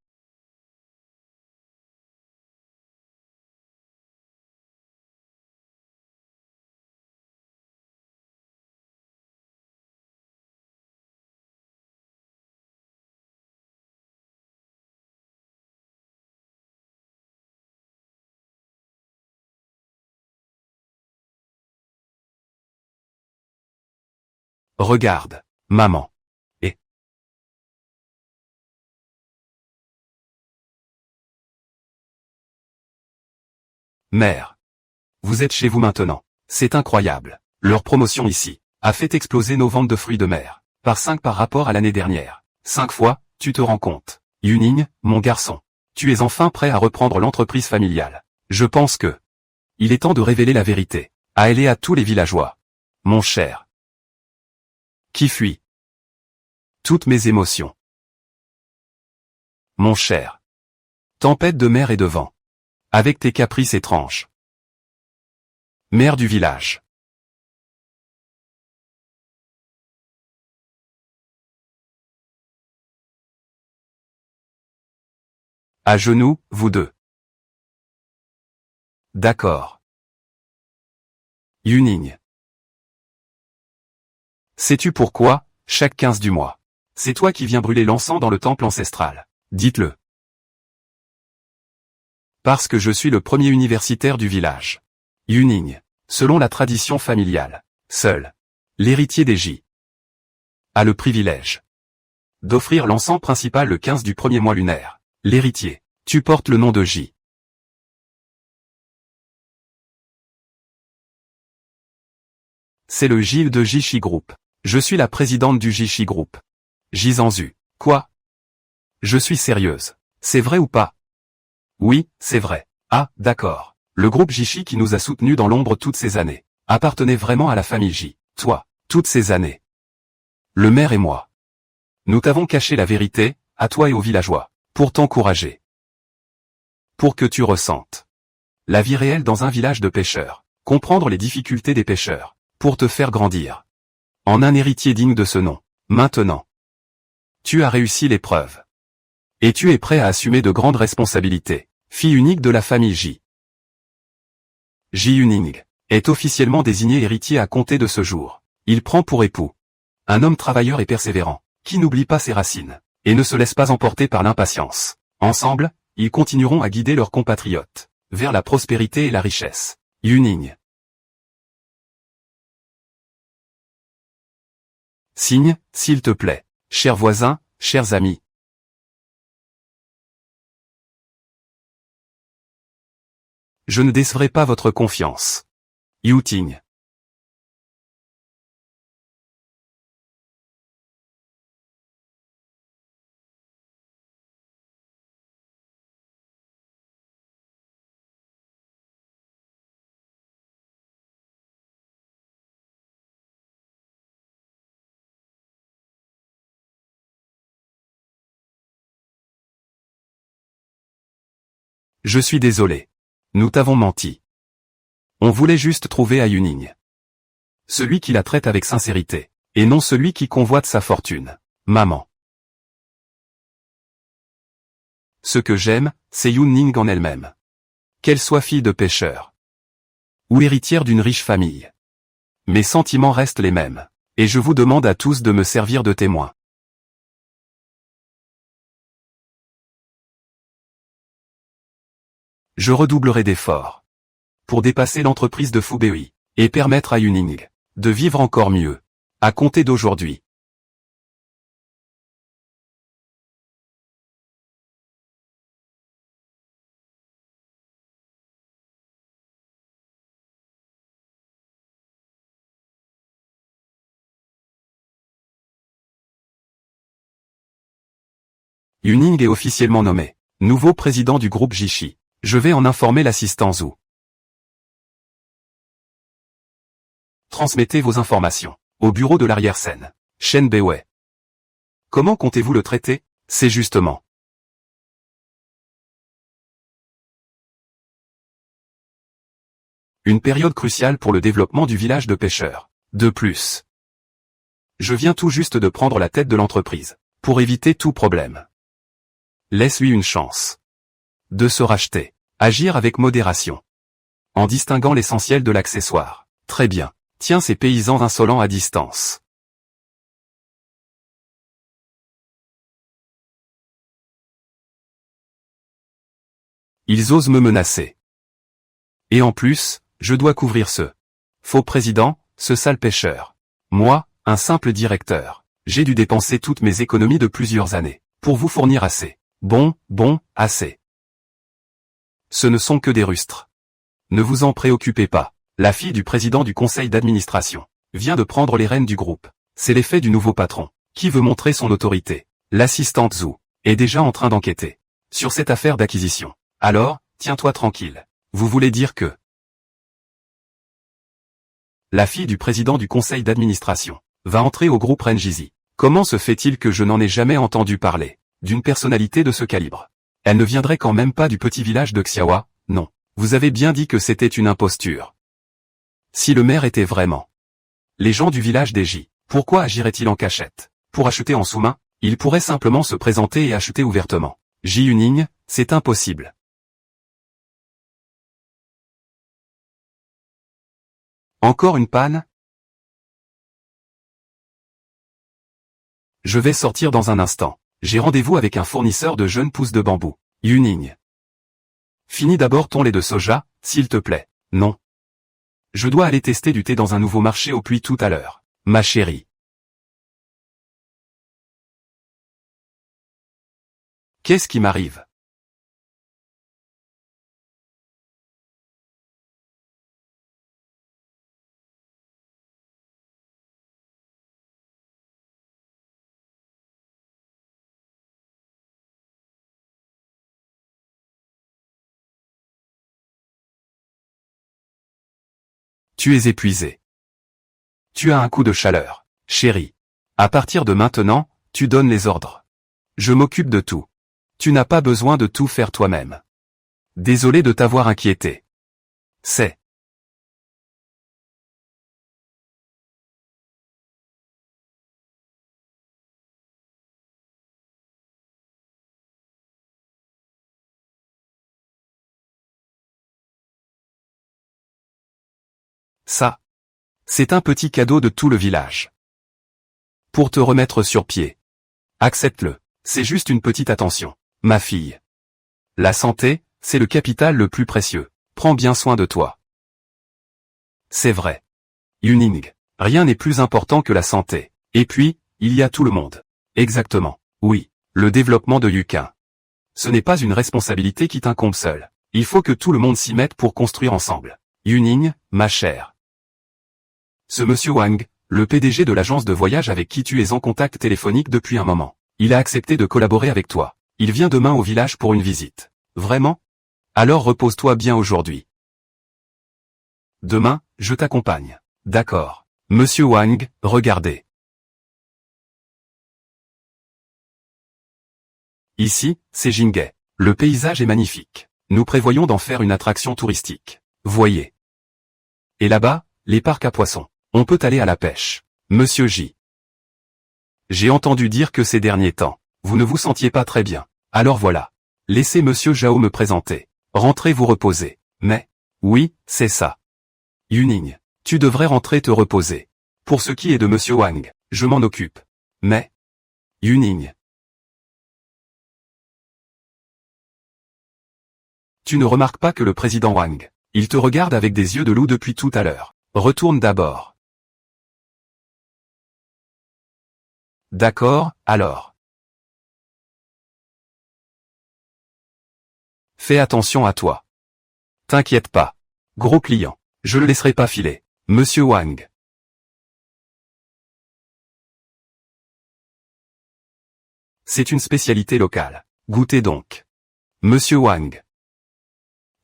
A: Regarde, maman. Et mère. Vous êtes chez vous maintenant. C'est incroyable. Leur promotion ici a fait exploser nos ventes de fruits de mer. Par 5 par rapport à l'année dernière. 5 fois, tu te rends compte. Yuning, mon garçon. Tu es enfin prêt à reprendre l'entreprise familiale. Je pense que il est temps de révéler la vérité. À elle et à tous les villageois. Mon cher. Qui fuit toutes mes émotions. Mon cher. Tempête de mer et de vent. Avec tes caprices étranges. Mère du village. À genoux, vous deux. D'accord. Yuning. Sais-tu pourquoi, chaque 15 du mois, c'est toi qui viens brûler l'encens dans le temple ancestral? Dites-le. Parce que je suis le premier universitaire du village. Yuning. Selon la tradition familiale, seul l'héritier des J a le privilège d'offrir l'encens principal le 15 du premier mois lunaire. L'héritier. Tu portes le nom de J. C'est le Gilles de Jishi Group. Je suis la présidente du Jishi Group. Jizanzu. Quoi? Je suis sérieuse. C'est vrai ou pas? Oui, c'est vrai. Ah, d'accord. Le groupe Jishi qui nous a soutenus dans l'ombre toutes ces années appartenait vraiment à la famille J. Toi, toutes ces années. Le maire et moi. Nous t'avons caché la vérité, à toi et aux villageois, pour t'encourager. Pour que tu ressentes la vie réelle dans un village de pêcheurs, comprendre les difficultés des pêcheurs, pour te faire grandir en un héritier digne de ce nom. Maintenant, tu as réussi l'épreuve. Et tu es prêt à assumer de grandes responsabilités. Fille unique de la famille J. J. Yuning est officiellement désigné héritier à compter de ce jour. Il prend pour époux un homme travailleur et persévérant, qui n'oublie pas ses racines, et ne se laisse pas emporter par l'impatience. Ensemble, ils continueront à guider leurs compatriotes vers la prospérité et la richesse. Yuning. Signe, s'il te plaît. Chers voisins, chers amis. Je ne décevrai pas votre confiance. Youting. Je suis désolé. Nous t'avons menti. On voulait juste trouver Yuning. Celui qui la traite avec sincérité, et non celui qui convoite sa fortune. Maman. Ce que j'aime, c'est Yuning en elle-même. Qu'elle soit fille de pêcheur ou héritière d'une riche famille. Mes sentiments restent les mêmes, et je vous demande à tous de me servir de témoin. Je redoublerai d'efforts pour dépasser l'entreprise de Fubei et permettre à Yuning de vivre encore mieux, à compter d'aujourd'hui. Yuning est officiellement nommé nouveau président du groupe Jishi. Je vais en informer l'assistant Zhu. Transmettez vos informations au bureau de l'arrière-scène. Shen Beiwei. Comment comptez-vous le traiter? C'est justement une période cruciale pour le développement du village de pêcheurs. De plus, je viens tout juste de prendre la tête de l'entreprise pour éviter tout problème. Laisse-lui une chance de se racheter. Agir avec modération, en distinguant l'essentiel de l'accessoire. Très bien. Tiens ces paysans insolents à distance. Ils osent me menacer. Et en plus, je dois couvrir ce faux président, ce sale pêcheur. Moi, un simple directeur. J'ai dû dépenser toutes mes économies de plusieurs années pour vous fournir assez. Bon, assez. Ce ne sont que des rustres. Ne vous en préoccupez pas. La fille du président du conseil d'administration vient de prendre les rênes du groupe. C'est l'effet du nouveau patron, qui veut montrer son autorité. L'assistante Zhu est déjà en train d'enquêter sur cette affaire d'acquisition. Alors, tiens-toi tranquille. Vous voulez dire que la fille du président du conseil d'administration va entrer au groupe Renjizi. Comment se fait-il que je n'en ai jamais entendu parler d'une personnalité de ce calibre? Elle ne viendrait quand même pas du petit village de Xiaowa, non. Vous avez bien dit que c'était une imposture. Si le maire était vraiment les gens du village d'Eji, pourquoi agirait-il en cachette? Pour acheter en sous-main, il pourrait simplement se présenter et acheter ouvertement. Ji Yuning, c'est impossible. Encore une panne? Je vais sortir dans un instant. J'ai rendez-vous avec un fournisseur de jeunes pousses de bambou. Yuning. Finis d'abord ton lait de soja, s'il te plaît. Non. Je dois aller tester du thé dans un nouveau marché au puits tout à l'heure. Ma chérie. Qu'est-ce qui m'arrive? Tu es épuisé. Tu as un coup de chaleur, chérie. À partir de maintenant, tu donnes les ordres. Je m'occupe de tout. Tu n'as pas besoin de tout faire toi-même. Désolé de t'avoir inquiété. C'est ça. C'est un petit cadeau de tout le village. Pour te remettre sur pied. Accepte-le. C'est juste une petite attention, ma fille. La santé, c'est le capital le plus précieux. Prends bien soin de toi. C'est vrai. Yuning, rien n'est plus important que la santé. Et puis, il y a tout le monde. Exactement. Oui, le développement de Yukin. Ce n'est pas une responsabilité qui t'incombe seule. Il faut que tout le monde s'y mette pour construire ensemble. Yuning, ma chère. Ce monsieur Wang, le PDG de l'agence de voyage avec qui tu es en contact téléphonique depuis un moment. Il a accepté de collaborer avec toi. Il vient demain au village pour une visite. Vraiment? Alors repose-toi bien aujourd'hui. Demain, je t'accompagne. D'accord. Monsieur Wang, regardez. Ici, c'est Jinghe. Le paysage est magnifique. Nous prévoyons d'en faire une attraction touristique. Voyez. Et là-bas, les parcs à poissons. On peut aller à la pêche. Monsieur J. J'ai entendu dire que ces derniers temps, vous ne vous sentiez pas très bien. Alors voilà. Laissez Monsieur Zhao me présenter. Rentrez vous reposer. Mais, oui, c'est ça. Yuning, tu devrais rentrer te reposer. Pour ce qui est de Monsieur Wang, je m'en occupe. Mais, Yuning, tu ne remarques pas que le président Wang, il te regarde avec des yeux de loup depuis tout à l'heure. Retourne d'abord. D'accord, alors. Fais attention à toi. T'inquiète pas. Gros client. Je le laisserai pas filer. Monsieur Wang. C'est une spécialité locale. Goûtez donc. Monsieur Wang.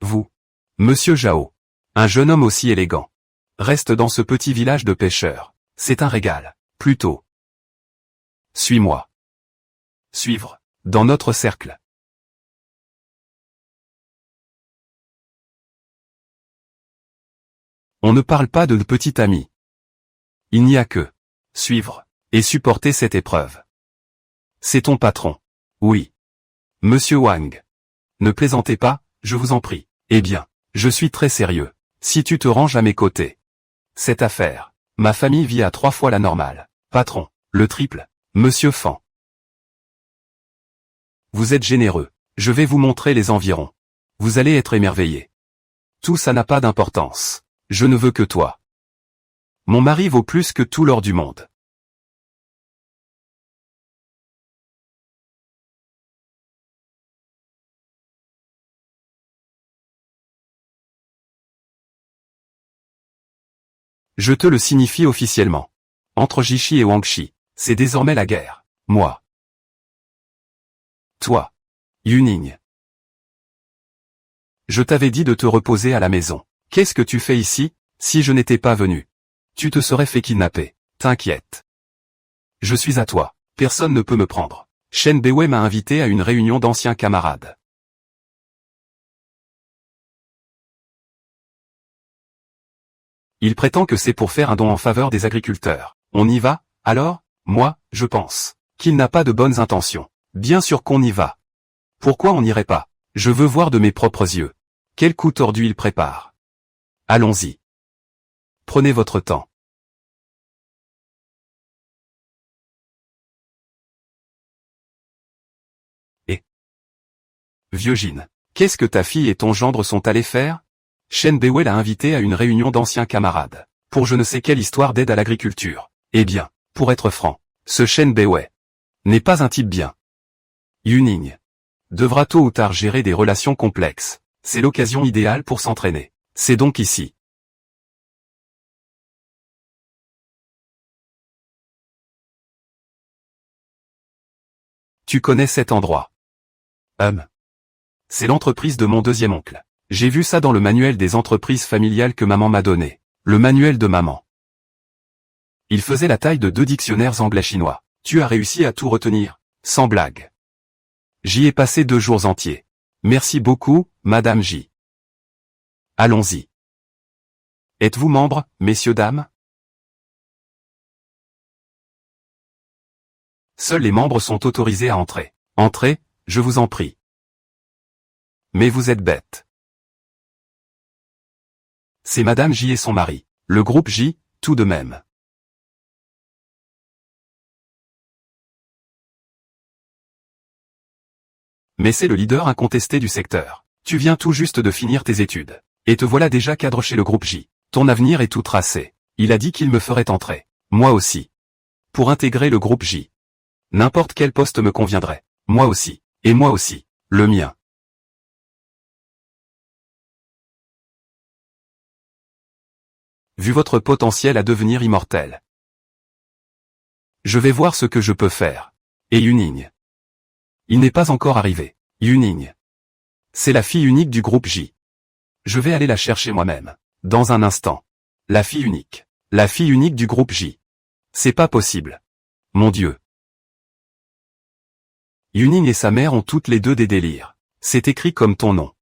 A: Vous. Monsieur Zhao. Un jeune homme aussi élégant. Reste dans ce petit village de pêcheurs. C'est un régal. Plutôt. Suis-moi. Suivre. Dans notre cercle. On ne parle pas de petit ami. Il n'y a que suivre et supporter cette épreuve. C'est ton patron. Oui. Monsieur Wang. Ne plaisantez pas, je vous en prie. Eh bien, je suis très sérieux. Si tu te ranges à mes côtés. Cette affaire. Ma famille vit à 3 fois la normale. Patron. Le triple. Monsieur Fan. Vous êtes généreux. Je vais vous montrer les environs. Vous allez être émerveillé. Tout ça n'a pas d'importance. Je ne veux que toi. Mon mari vaut plus que tout l'or du monde. Je te le signifie officiellement. Entre Jishi et Wangshi, c'est désormais la guerre. Moi. Toi. Yuning. Je t'avais dit de te reposer à la maison. Qu'est-ce que tu fais ici? Si je n'étais pas venu, tu te serais fait kidnapper. T'inquiète. Je suis à toi. Personne ne peut me prendre. Shen Bewei m'a invité à une réunion d'anciens camarades. Il prétend que c'est pour faire un don en faveur des agriculteurs. On y va, alors? Moi, je pense qu'il n'a pas de bonnes intentions. Bien sûr qu'on y va. Pourquoi on n'irait pas? Je veux voir de mes propres yeux. Quel coup tordu il prépare. Allons-y. Prenez votre temps. Et vieux Jin, qu'est-ce que ta fille et ton gendre sont allés faire? Shen Bewei l'a invité à une réunion d'anciens camarades. Pour je ne sais quelle histoire d'aide à l'agriculture. Eh bien, pour être franc, ce Shen Bewei n'est pas un type bien. Yuning devra tôt ou tard gérer des relations complexes. C'est l'occasion idéale pour s'entraîner. C'est donc ici. Tu connais cet endroit? C'est l'entreprise de mon deuxième oncle. J'ai vu ça dans le manuel des entreprises familiales que maman m'a donné. Le manuel de maman. Il faisait la taille de 2 dictionnaires anglais-chinois. Tu as réussi à tout retenir, sans blague. J'y ai passé 2 jours entiers. Merci beaucoup, Madame J. Allons-y. Êtes-vous membre, messieurs dames? Seuls les membres sont autorisés à entrer. Entrez, je vous en prie. Mais vous êtes bête. C'est Madame J et son mari. Le groupe J, tout de même. Mais c'est le leader incontesté du secteur. Tu viens tout juste de finir tes études. Et te voilà déjà cadre chez le groupe J. Ton avenir est tout tracé. Il a dit qu'il me ferait entrer. Moi aussi. Pour intégrer le groupe J. N'importe quel poste me conviendrait. Moi aussi. Et moi aussi. Le mien. Vu votre potentiel à devenir immortel. Je vais voir ce que je peux faire. Et Yuning. Il n'est pas encore arrivé. Yuning. C'est la fille unique du groupe J. Je vais aller la chercher moi-même. Dans un instant. La fille unique. La fille unique du groupe J. C'est pas possible. Mon Dieu. Yuning et sa mère ont toutes les deux des délires. C'est écrit comme ton nom.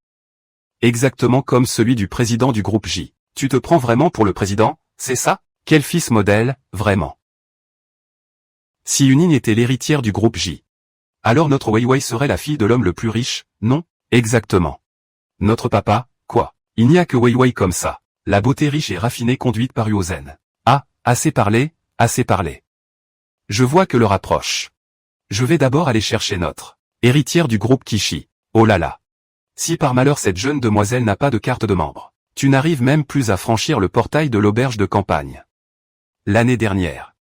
A: Exactement comme celui du président du groupe J. Tu te prends vraiment pour le président, c'est ça? Quel fils modèle, vraiment. Si Yuning était l'héritière du groupe J. Alors notre Weiwei serait la fille de l'homme le plus riche, non? Exactement. Notre papa, quoi? Il n'y a que Wei Wei comme ça. La beauté riche et raffinée conduite par Uozen. Ah, assez parlé, assez parlé. Je vois que l'heure approche. Je vais d'abord aller chercher notre héritière du groupe Kishi. Oh là là. Si par malheur cette jeune demoiselle n'a pas de carte de membre, tu n'arrives même plus à franchir le portail de l'auberge de campagne. L'année dernière.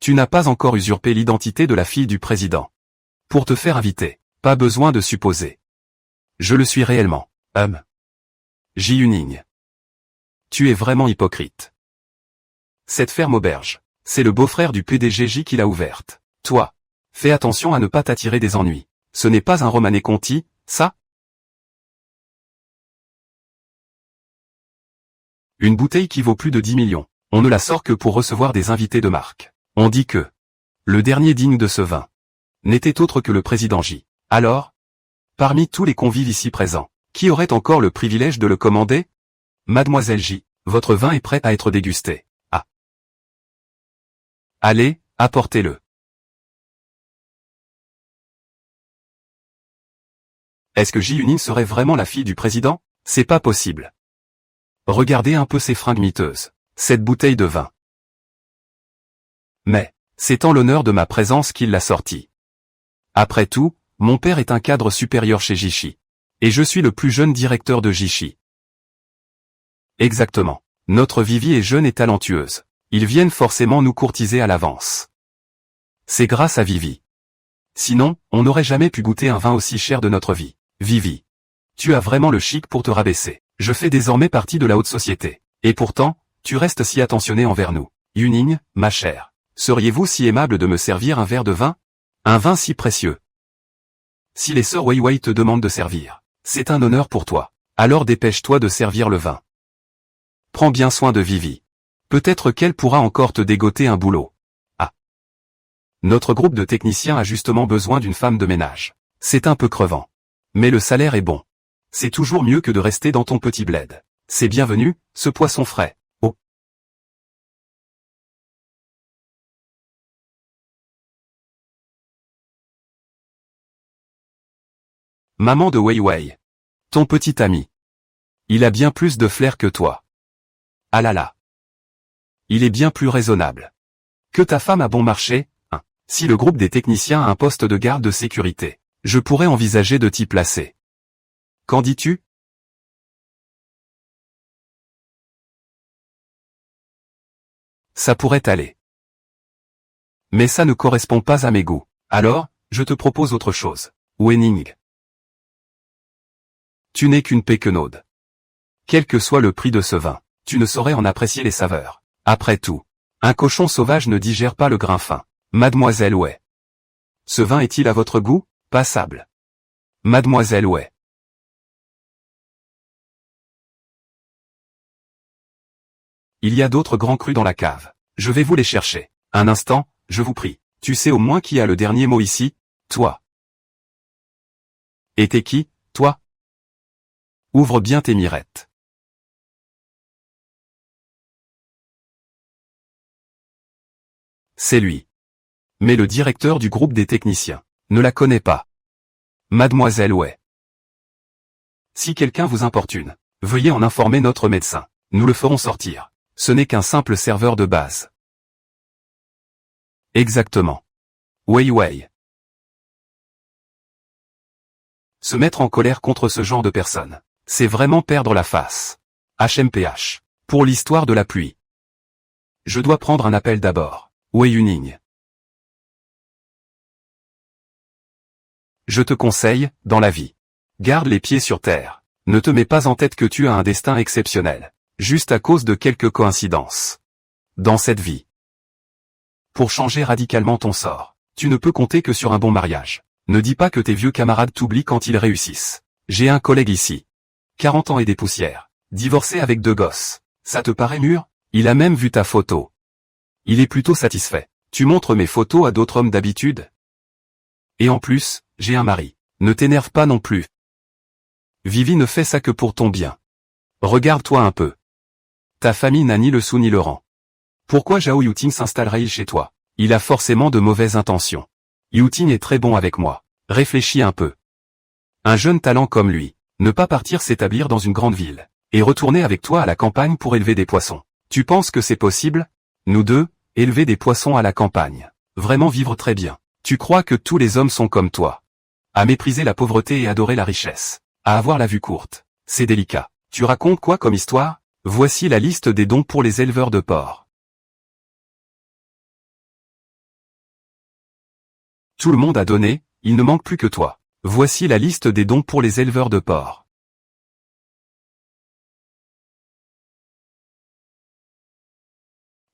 A: Tu n'as pas encore usurpé l'identité de la fille du président. Pour te faire inviter, pas besoin de supposer. Je le suis réellement. Ji Yuning. Tu es vraiment hypocrite. Cette ferme auberge, c'est le beau-frère du PDG J qui l'a ouverte. Toi, fais attention à ne pas t'attirer des ennuis. Ce n'est pas un Romanée Conti, ça? Une bouteille qui vaut plus de 10 millions. On ne la sort que pour recevoir des invités de marque. On dit que le dernier digne de ce vin n'était autre que le président J. Alors, parmi tous les convives ici présents, qui aurait encore le privilège de le commander? Mademoiselle J, votre vin est prêt à être dégusté. Ah. Allez, apportez-le. Est-ce que Ji Yuning serait vraiment la fille du président? C'est pas possible. Regardez un peu ces fringues miteuses. Cette bouteille de vin. Mais, c'est en l'honneur de ma présence qu'il l'a sortie. Après tout, mon père est un cadre supérieur chez Jishi. Et je suis le plus jeune directeur de Jishi. Exactement. Notre Vivi est jeune et talentueuse. Ils viennent forcément nous courtiser à l'avance. C'est grâce à Vivi. Sinon, on n'aurait jamais pu goûter un vin aussi cher de notre vie. Vivi. Tu as vraiment le chic pour te rabaisser. Je fais désormais partie de la haute société. Et pourtant, tu restes si attentionné envers nous. Yuning, ma chère. Seriez-vous si aimable de me servir un verre de vin? Un vin si précieux. Si les sœurs Wei Wei te demandent de servir, c'est un honneur pour toi. Alors dépêche-toi de servir le vin. Prends bien soin de Vivi. Peut-être qu'elle pourra encore te dégoter un boulot. Ah. Notre groupe de techniciens a justement besoin d'une femme de ménage. C'est un peu crevant. Mais le salaire est bon. C'est toujours mieux que de rester dans ton petit bled. C'est bienvenu, ce poisson frais. Oh. Maman de Wei Wei. Ton petit ami. Il a bien plus de flair que toi. Ah là là. Il est bien plus raisonnable. Que ta femme a bon marché, hein. Si le groupe des techniciens a un poste de garde de sécurité, je pourrais envisager de t'y placer. Qu'en dis-tu? Ça pourrait aller. Mais ça ne correspond pas à mes goûts. Alors, je te propose autre chose. Wenning. Tu n'es qu'une péquenaude. Quel que soit le prix de ce vin, tu ne saurais en apprécier les saveurs. Après tout, un cochon sauvage ne digère pas le grain fin. Mademoiselle Wei. Ce vin est-il à votre goût? Passable. Mademoiselle Wei. Il y a d'autres grands crus dans la cave. Je vais vous les chercher. Un instant, je vous prie. Tu sais au moins qui a le dernier mot ici? Toi. Et t'es qui, toi? Ouvre bien tes mirettes. C'est lui. Mais le directeur du groupe des techniciens ne la connaît pas. Mademoiselle Wei. Si quelqu'un vous importune, veuillez en informer notre médecin. Nous le ferons sortir. Ce n'est qu'un simple serveur de base. Exactement. Wei Wei. Se mettre en colère contre ce genre de personnes, c'est vraiment perdre la face. HMPH. Pour l'histoire de la pluie. Je dois prendre un appel d'abord. Wei Yuning. Je te conseille, dans la vie, garde les pieds sur terre. Ne te mets pas en tête que tu as un destin exceptionnel, juste à cause de quelques coïncidences. Dans cette vie. Pour changer radicalement ton sort, tu ne peux compter que sur un bon mariage. Ne dis pas que tes vieux camarades t'oublient quand ils réussissent. J'ai un collègue ici. 40 ans et des poussières. Divorcé avec 2 gosses. Ça te paraît mûr? Il a même vu ta photo. Il est plutôt satisfait. Tu montres mes photos à d'autres hommes d'habitude? Et en plus, j'ai un mari. Ne t'énerve pas non plus. Vivi ne fait ça que pour ton bien. Regarde-toi un peu. Ta famille n'a ni le sou ni le rang. Pourquoi Zhao Yuting s'installerait-il chez toi? Il a forcément de mauvaises intentions. Yuting est très bon avec moi. Réfléchis un peu. Un jeune talent comme lui, ne pas partir s'établir dans une grande ville, et retourner avec toi à la campagne pour élever des poissons. Tu penses que c'est possible? Nous deux, élever des poissons à la campagne. Vraiment vivre très bien. Tu crois que tous les hommes sont comme toi? À mépriser la pauvreté et adorer la richesse. À avoir la vue courte. C'est délicat. Tu racontes quoi comme histoire? Voici la liste des dons pour les éleveurs de porcs. Tout le monde a donné, il ne manque plus que toi. Voici la liste des dons pour les éleveurs de porcs.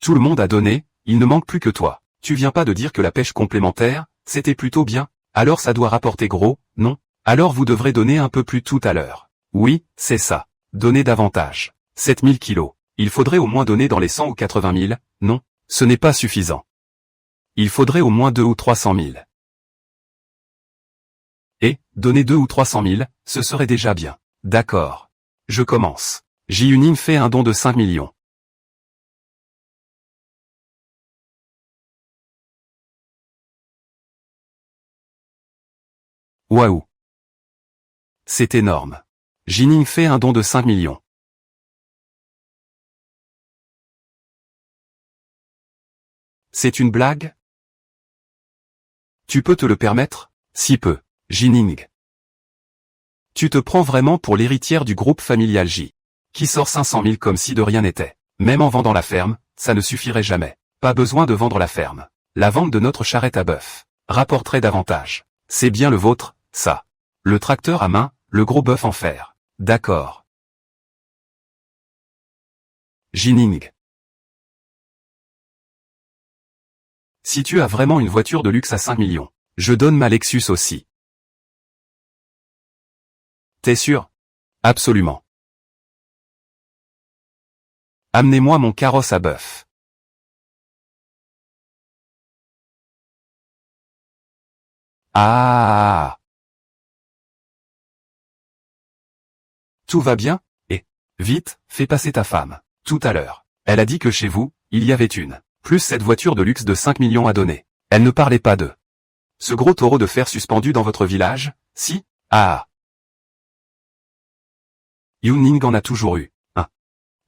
A: Tout le monde a donné, il ne manque plus que toi. Tu viens pas de dire que la pêche complémentaire, c'était plutôt bien? Alors ça doit rapporter gros, non? Alors vous devrez donner un peu plus tout à l'heure. Oui, c'est ça. Donnez davantage. 7000 kilos. Il faudrait au moins donner dans les 100 ou 80 000, non? Ce n'est pas suffisant. Il faudrait au moins 2 ou 300 000. Et, donner 2 ou 300 000, ce serait déjà bien. D'accord. Je commence. Ji Yuning fait un don de 5 millions. Waouh. C'est énorme. Jining fait un don de 5 millions. C'est une blague? Tu peux te le permettre? Si peu. Jining. Tu te prends vraiment pour l'héritière du groupe familial J. Qui sort 500 000 comme si de rien n'était. Même en vendant la ferme, ça ne suffirait jamais. Pas besoin de vendre la ferme. La vente de notre charrette à bœuf rapporterait davantage. C'est bien le vôtre, ça. Le tracteur à main, le gros bœuf en fer. D'accord. Jining. Si tu as vraiment une voiture de luxe à 5 millions, je donne ma Lexus aussi. T'es sûr? Absolument. Amenez-moi mon carrosse à bœuf. Ah. Tout va bien? Et, vite, fais passer ta femme. Tout à l'heure. Elle a dit que chez vous, il y avait une. Plus cette voiture de luxe de 5 millions à donner. Elle ne parlait pas de ce gros taureau de fer suspendu dans votre village, si? Ah. Yuning en a toujours eu. Un.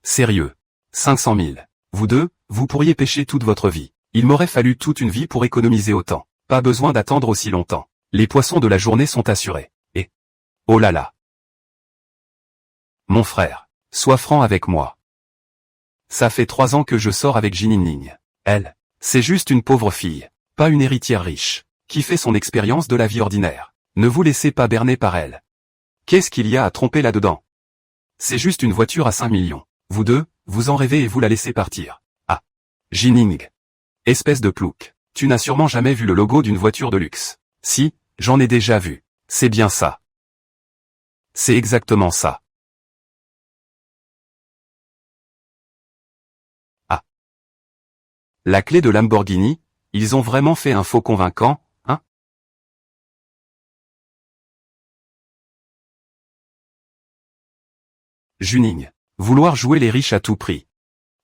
A: Sérieux. 500 000. Vous deux, vous pourriez pêcher toute votre vie. Il m'aurait fallu toute une vie pour économiser autant. Pas besoin d'attendre aussi longtemps. Les poissons de la journée sont assurés. Et... oh là là. Mon frère, sois franc avec moi. Ça fait 3 ans que je sors avec Jining. Elle, c'est juste une pauvre fille, pas une héritière riche, qui fait son expérience de la vie ordinaire. Ne vous laissez pas berner par elle. Qu'est-ce qu'il y a à tromper là-dedans? C'est juste une voiture à 5 millions. Vous deux, vous en rêvez et vous la laissez partir. Ah. Jining. Espèce de plouc. Tu n'as sûrement jamais vu le logo d'une voiture de luxe. Si, j'en ai déjà vu. C'est bien ça. C'est exactement ça. Ah. La clé de Lamborghini, ils ont vraiment fait un faux convaincant, hein? Juning. Vouloir jouer les riches à tout prix.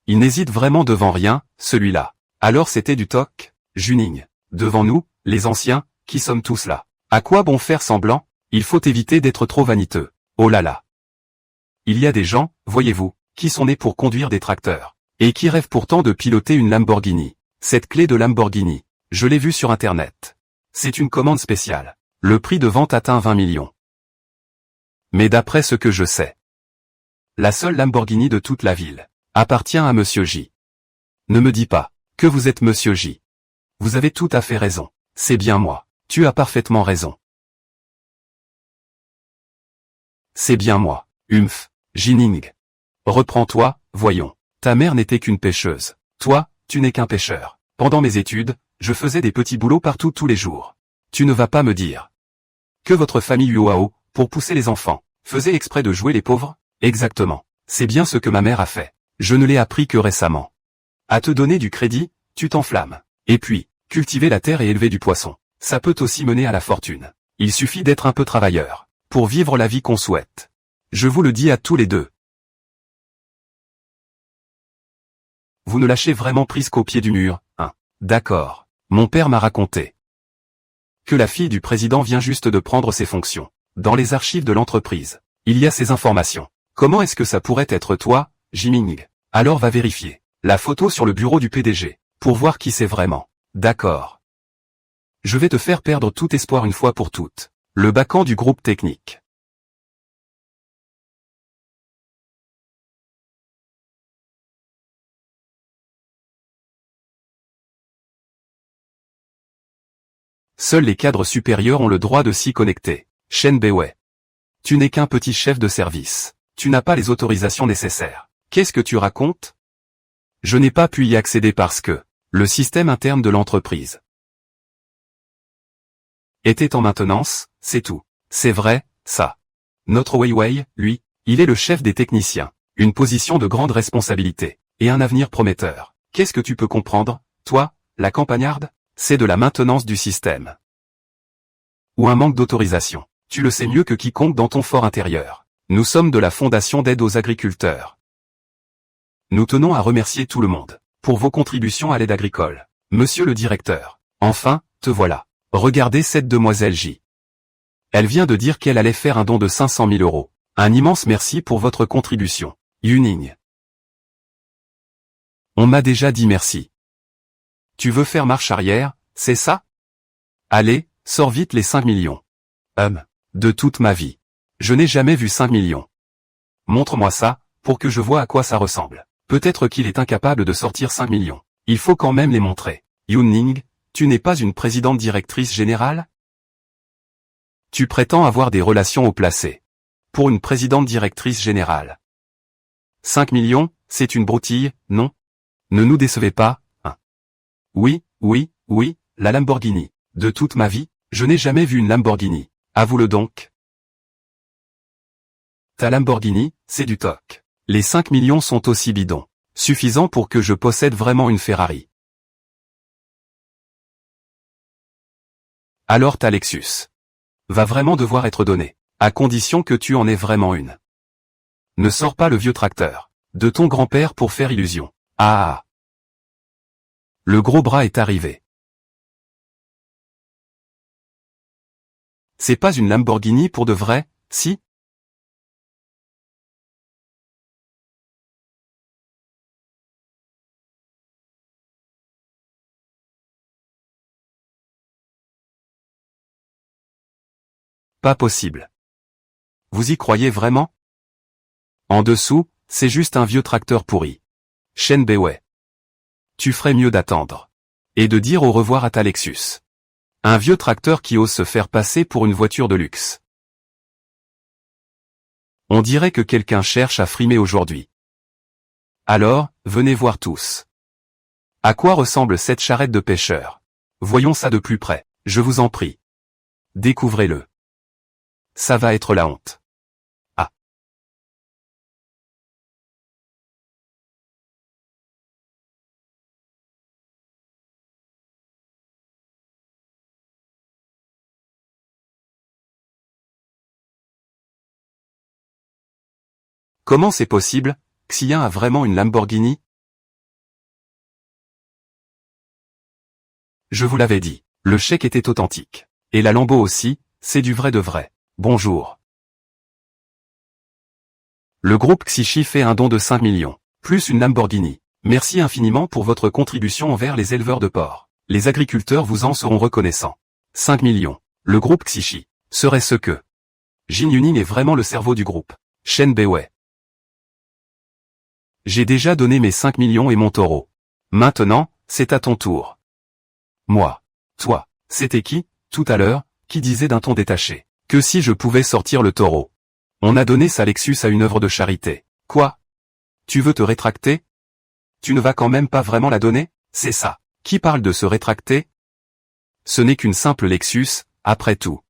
A: Il n'hésite vraiment devant rien, celui-là. Alors c'était du toc, Juning. Devant nous, les anciens, qui sommes tous là. À quoi bon faire semblant? Il faut éviter d'être trop vaniteux. Oh là là. Il y a des gens, voyez-vous, qui sont nés pour conduire des tracteurs. Et qui rêvent pourtant de piloter une Lamborghini. Cette clé de Lamborghini, je l'ai vue sur Internet. C'est une commande spéciale. Le prix de vente atteint 20 millions. Mais d'après ce que je sais, la seule Lamborghini de toute la ville appartient à Monsieur J. Ne me dis pas que vous êtes Monsieur J. Vous avez tout à fait raison. C'est bien moi. Tu as parfaitement raison. C'est bien moi. Humph. Jining. Reprends-toi, voyons. Ta mère n'était qu'une pêcheuse. Toi, tu n'es qu'un pêcheur. Pendant mes études, je faisais des petits boulots partout tous les jours. Tu ne vas pas me dire que votre famille Uoao, pour pousser les enfants, faisait exprès de jouer les pauvres? Exactement. C'est bien ce que ma mère a fait. Je ne l'ai appris que récemment. À te donner du crédit, tu t'enflammes. Et puis, cultiver la terre et élever du poisson, ça peut aussi mener à la fortune. Il suffit d'être un peu travailleur pour vivre la vie qu'on souhaite. Je vous le dis à tous les deux. Vous ne lâchez vraiment prise qu'au pied du mur, hein. D'accord. Mon père m'a raconté que la fille du président vient juste de prendre ses fonctions. Dans les archives de l'entreprise, il y a ces informations. Comment est-ce que ça pourrait être toi, Jiming? Alors va vérifier la photo sur le bureau du PDG, pour voir qui c'est vraiment. D'accord. Je vais te faire perdre tout espoir une fois pour toutes. Le bacan du groupe technique. Seuls les cadres supérieurs ont le droit de s'y connecter. Shen Bewei. Tu n'es qu'un petit chef de service. Tu n'as pas les autorisations nécessaires. Qu'est-ce que tu racontes? Je n'ai pas pu y accéder parce que le système interne de l'entreprise était en maintenance, c'est tout. C'est vrai, ça. Notre Weiwei, lui, il est le chef des techniciens. Une position de grande responsabilité. Et un avenir prometteur. Qu'est-ce que tu peux comprendre, toi, la campagnarde? C'est de la maintenance du système. Ou un manque d'autorisation. Tu le sais mieux que quiconque dans ton fort intérieur. Nous sommes de la Fondation d'aide aux agriculteurs. Nous tenons à remercier tout le monde pour vos contributions à l'aide agricole. Monsieur le directeur. Enfin, te voilà. Regardez cette demoiselle J. Elle vient de dire qu'elle allait faire un don de 500 000 euros. Un immense merci pour votre contribution. Yuning. On m'a déjà dit merci. Tu veux faire marche arrière, c'est ça? Allez, sors vite les 5 millions. De toute ma vie. Je n'ai jamais vu 5 millions. Montre-moi ça, pour que je vois à quoi ça ressemble. Peut-être qu'il est incapable de sortir 5 millions. Il faut quand même les montrer. Yuning, tu n'es pas une présidente directrice générale? Tu prétends avoir des relations haut placées. Pour une présidente directrice générale. 5 millions, c'est une broutille, non? Ne nous décevez pas, hein. Oui, la Lamborghini. De toute ma vie, je n'ai jamais vu une Lamborghini. Avoue-le donc. Ta Lamborghini, c'est du toc. Les 5 millions sont aussi bidons. Suffisant pour que je possède vraiment une Ferrari. Alors ta Lexus va vraiment devoir être donnée, à condition que tu en aies vraiment une. Ne sors pas le vieux tracteur de ton grand-père pour faire illusion. Ah. Le gros bras est arrivé. C'est pas une Lamborghini pour de vrai, si? Pas possible. Vous y croyez vraiment? En dessous, c'est juste un vieux tracteur pourri. Shen Bewei. Tu ferais mieux d'attendre. Et de dire au revoir à ta Lexus. Un vieux tracteur qui ose se faire passer pour une voiture de luxe. On dirait que quelqu'un cherche à frimer aujourd'hui. Alors, venez voir tous. À quoi ressemble cette charrette de pêcheur? Voyons ça de plus près, je vous en prie. Découvrez-le. Ça va être la honte. Ah. Comment c'est possible? Xian a vraiment une Lamborghini? Je vous l'avais dit, le chèque était authentique. Et la Lambo aussi, c'est du vrai de vrai. Bonjour. Le groupe Xishi fait un don de 5 millions, plus une Lamborghini. Merci infiniment pour votre contribution envers les éleveurs de porcs. Les agriculteurs vous en seront reconnaissants. 5 millions. Le groupe Xishi serait ce que. Jin Yuning est vraiment le cerveau du groupe. Shen Bewei. J'ai déjà donné mes 5 millions et mon taureau. Maintenant, c'est à ton tour. Moi. Toi. C'était qui, tout à l'heure, qui disait d'un ton détaché, que si je pouvais sortir le taureau. On a donné sa Lexus à une œuvre de charité. Quoi? Tu veux te rétracter? Tu ne vas quand même pas vraiment la donner? C'est ça. Qui parle de se rétracter? Ce n'est qu'une simple Lexus, après tout.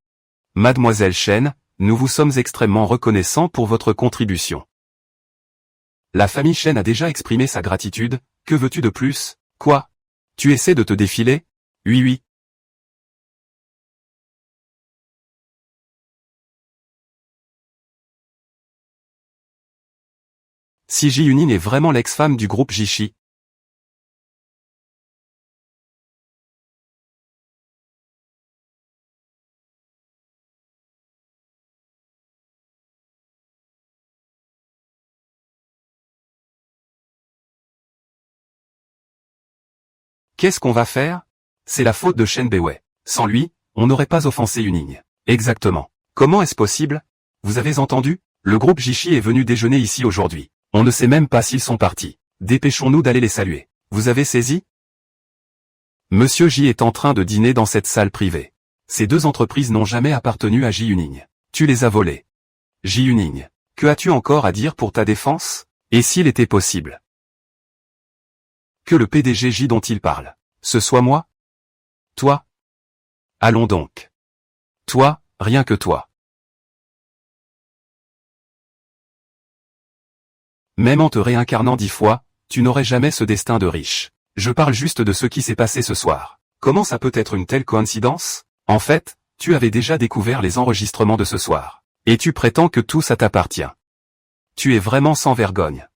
A: Mademoiselle Shen, nous vous sommes extrêmement reconnaissants pour votre contribution. La famille Shen a déjà exprimé sa gratitude, que veux-tu de plus? Quoi? Tu essaies de te défiler? Oui. Si Ji Yunin est vraiment l'ex-femme du groupe Jishi. Qu'est-ce qu'on va faire? C'est la faute de Shen Bewei. Sans lui, on n'aurait pas offensé Yuning. Exactement. Comment est-ce possible? Vous avez entendu? Le groupe Jishi est venu déjeuner ici aujourd'hui. On ne sait même pas s'ils sont partis. Dépêchons-nous d'aller les saluer. Vous avez saisi? Monsieur J est en train de dîner dans cette salle privée. Ces deux entreprises n'ont jamais appartenu à Ji Yuning. Tu les as volées. Ji Yuning, que as-tu encore à dire pour ta défense? Et s'il était possible que le PDG J dont il parle, ce soit moi? Toi? Allons donc. Toi, rien que toi. Même en te réincarnant 10 fois, tu n'aurais jamais ce destin de riche. Je parle juste de ce qui s'est passé ce soir. Comment ça peut être une telle coïncidence? En fait, tu avais déjà découvert les enregistrements de ce soir. Et tu prétends que tout ça t'appartient. Tu es vraiment sans vergogne.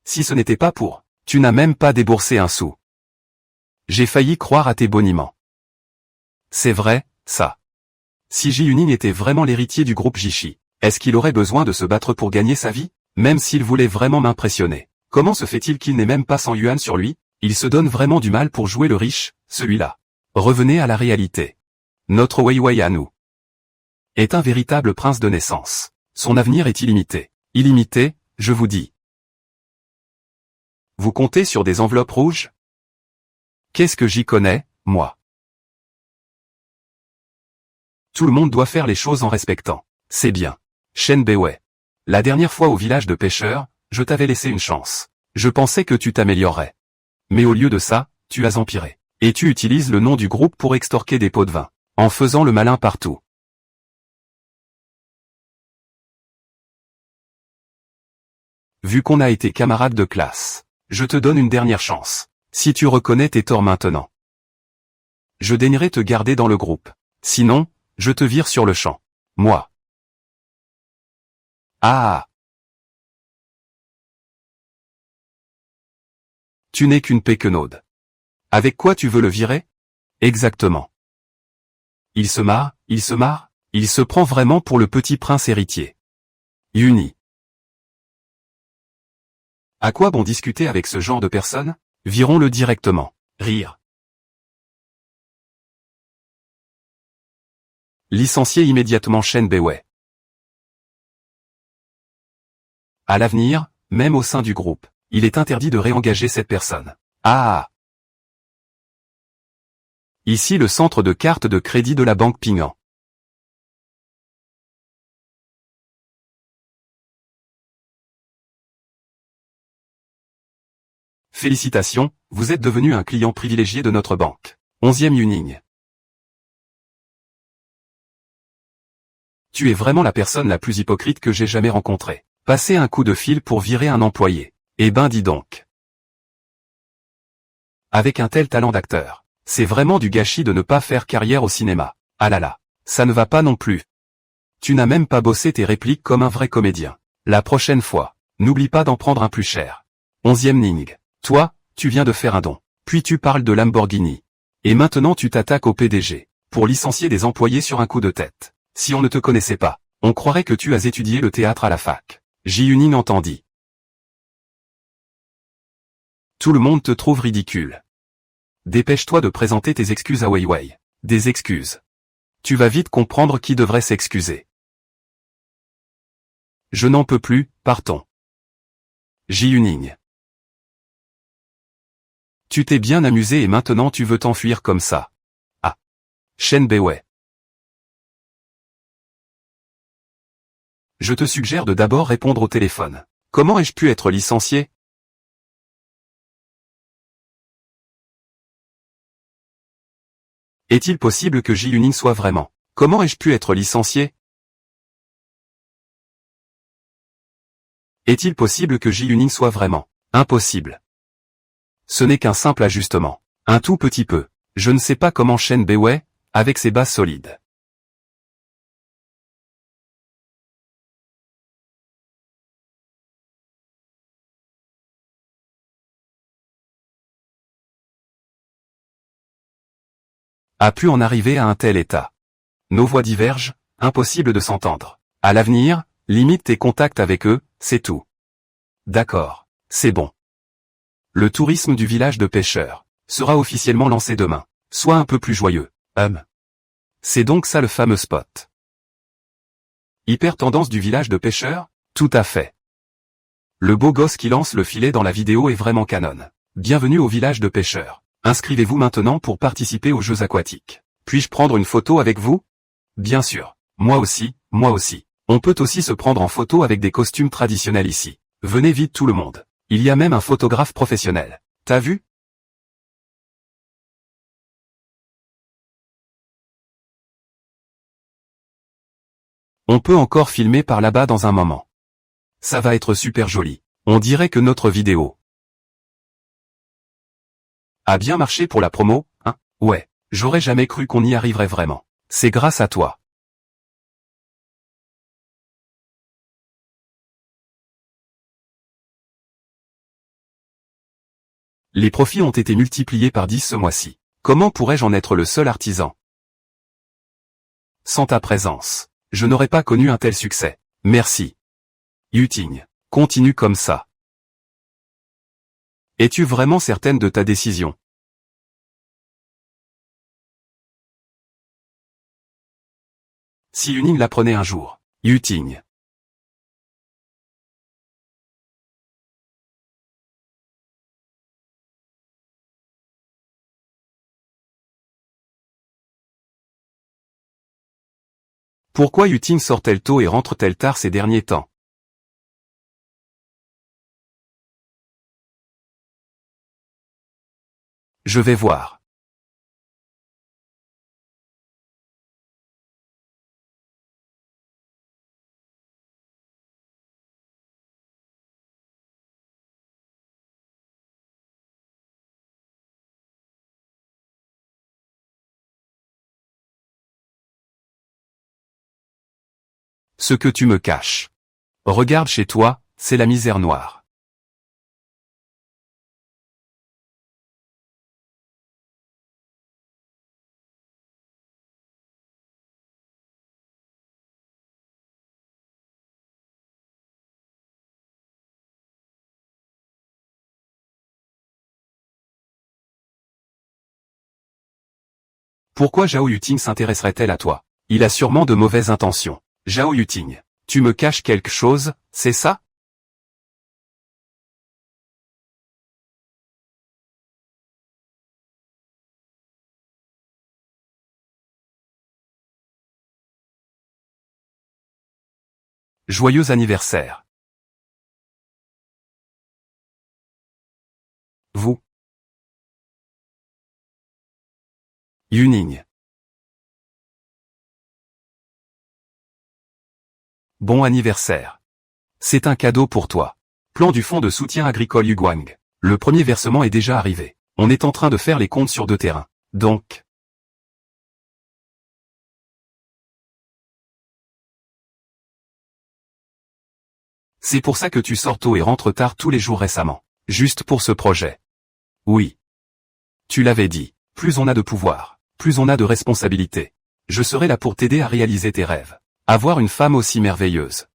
A: Si ce n'était pas pour, tu n'as même pas déboursé un sou. J'ai failli croire à tes boniments. C'est vrai, ça. Si Ji Yuning était vraiment l'héritier du groupe Jishi, est-ce qu'il aurait besoin de se battre pour gagner sa vie? Même s'il voulait vraiment m'impressionner. Comment se fait-il qu'il n'ait même pas 100 yuan sur lui? Il se donne vraiment du mal pour jouer le riche, celui-là. Revenez à la réalité. Notre Weiwei à nous est un véritable prince de naissance. Son avenir est illimité. Illimité, je vous dis. Vous comptez sur des enveloppes rouges? Qu'est-ce que j'y connais, moi? Tout le monde doit faire les choses en respectant. C'est bien. Shen Bewei. La dernière fois au village de pêcheurs, je t'avais laissé une chance. Je pensais que tu t'améliorerais. Mais au lieu de ça, tu as empiré. Et tu utilises le nom du groupe pour extorquer des pots de vin, en faisant le malin partout. Vu qu'on a été camarades de classe, je te donne une dernière chance. Si tu reconnais tes torts maintenant, je daignerai te garder dans le groupe. Sinon, je te vire sur le champ. Moi. Ah! Tu n'es qu'une péquenaude. Avec quoi tu veux le virer? Exactement. Il se marre, il se prend vraiment pour le petit prince héritier. Uni. À quoi bon discuter avec ce genre de personnes? Virons-le directement. Rire. Licenciez immédiatement Shen Bewei. À l'avenir, même au sein du groupe, il est interdit de réengager cette personne. Ah! Ici le centre de carte de crédit de la banque Ping An. Félicitations, vous êtes devenu un client privilégié de notre banque. 11e Yuning. Tu es vraiment la personne la plus hypocrite que j'ai jamais rencontrée. Passer un coup de fil pour virer un employé. Eh ben dis donc. Avec un tel talent d'acteur, c'est vraiment du gâchis de ne pas faire carrière au cinéma. Ah là là, ça ne va pas non plus. Tu n'as même pas bossé tes répliques comme un vrai comédien. La prochaine fois, n'oublie pas d'en prendre un plus cher. 11e Ning. Toi, tu viens de faire un don. Puis tu parles de Lamborghini. Et maintenant tu t'attaques au PDG, pour licencier des employés sur un coup de tête. Si on ne te connaissait pas, on croirait que tu as étudié le théâtre à la fac. Ji Yuning entendit. Tout le monde te trouve ridicule. Dépêche-toi de présenter tes excuses à Weiwei. Des excuses. Tu vas vite comprendre qui devrait s'excuser. Je n'en peux plus, partons. Ji Yuning. Tu t'es bien amusé et maintenant tu veux t'enfuir comme ça. Ah. Shen Bewei. Je te suggère de d'abord répondre au téléphone. Comment ai-je pu être licencié? Est-il possible que Ji Yuning soit vraiment? Comment ai-je pu être licencié? Est-il possible que Ji Yuning soit vraiment? Impossible. Ce n'est qu'un simple ajustement. Un tout petit peu. Je ne sais pas comment Shen Bewei, avec ses bases solides. A pu en arriver à un tel état. Nos voix divergent, impossible de s'entendre. À l'avenir, limite tes contacts avec eux, c'est tout. D'accord. C'est bon. Le tourisme du village de pêcheurs. sera officiellement lancé demain. Sois un peu plus joyeux. C'est donc ça le fameux spot. Hyper tendance du village de pêcheurs? Tout à fait. Le beau gosse qui lance le filet dans la vidéo est vraiment canon. Bienvenue au village de pêcheurs. Inscrivez-vous maintenant pour participer aux Jeux aquatiques. Puis-je prendre une photo avec vous? Bien sûr. Moi aussi, moi aussi. On peut aussi se prendre en photo avec des costumes traditionnels ici. Venez vite tout le monde. Il y a même un photographe professionnel. T'as vu? On peut encore filmer par là-bas dans un moment. Ça va être super joli. On dirait que notre vidéo a bien marché pour la promo, hein? Ouais. J'aurais jamais cru qu'on y arriverait vraiment. C'est grâce à toi. Les profits ont été multipliés par 10 ce mois-ci. Comment pourrais-je en être le seul artisan? Sans ta présence, je n'aurais pas connu un tel succès. Merci. Yuting, continue comme ça. Es-tu vraiment certaine de ta décision? Si Yuning l'apprenait un jour. Yuting. Pourquoi Yuting sort-elle tôt et rentre-t-elle tard ces derniers temps? Je vais voir. Ce que tu me caches. Regarde chez toi, c'est la misère noire. Pourquoi Zhao Yuting s'intéresserait-elle à toi? Il a sûrement de mauvaises intentions. Zhao Yuting, tu me caches quelque chose, c'est ça? Joyeux anniversaire. Vous. Yuning. Bon anniversaire. C'est un cadeau pour toi. Plan du Fonds de soutien agricole Yuguang. Le premier versement est déjà arrivé. On est en train de faire les comptes sur 2 terrains. Donc. C'est pour ça que tu sors tôt et rentres tard tous les jours récemment. Juste pour ce projet. Oui. Tu l'avais dit. Plus on a de pouvoir, plus on a de responsabilités. Je serai là pour t'aider à réaliser tes rêves. Avoir une femme aussi merveilleuse.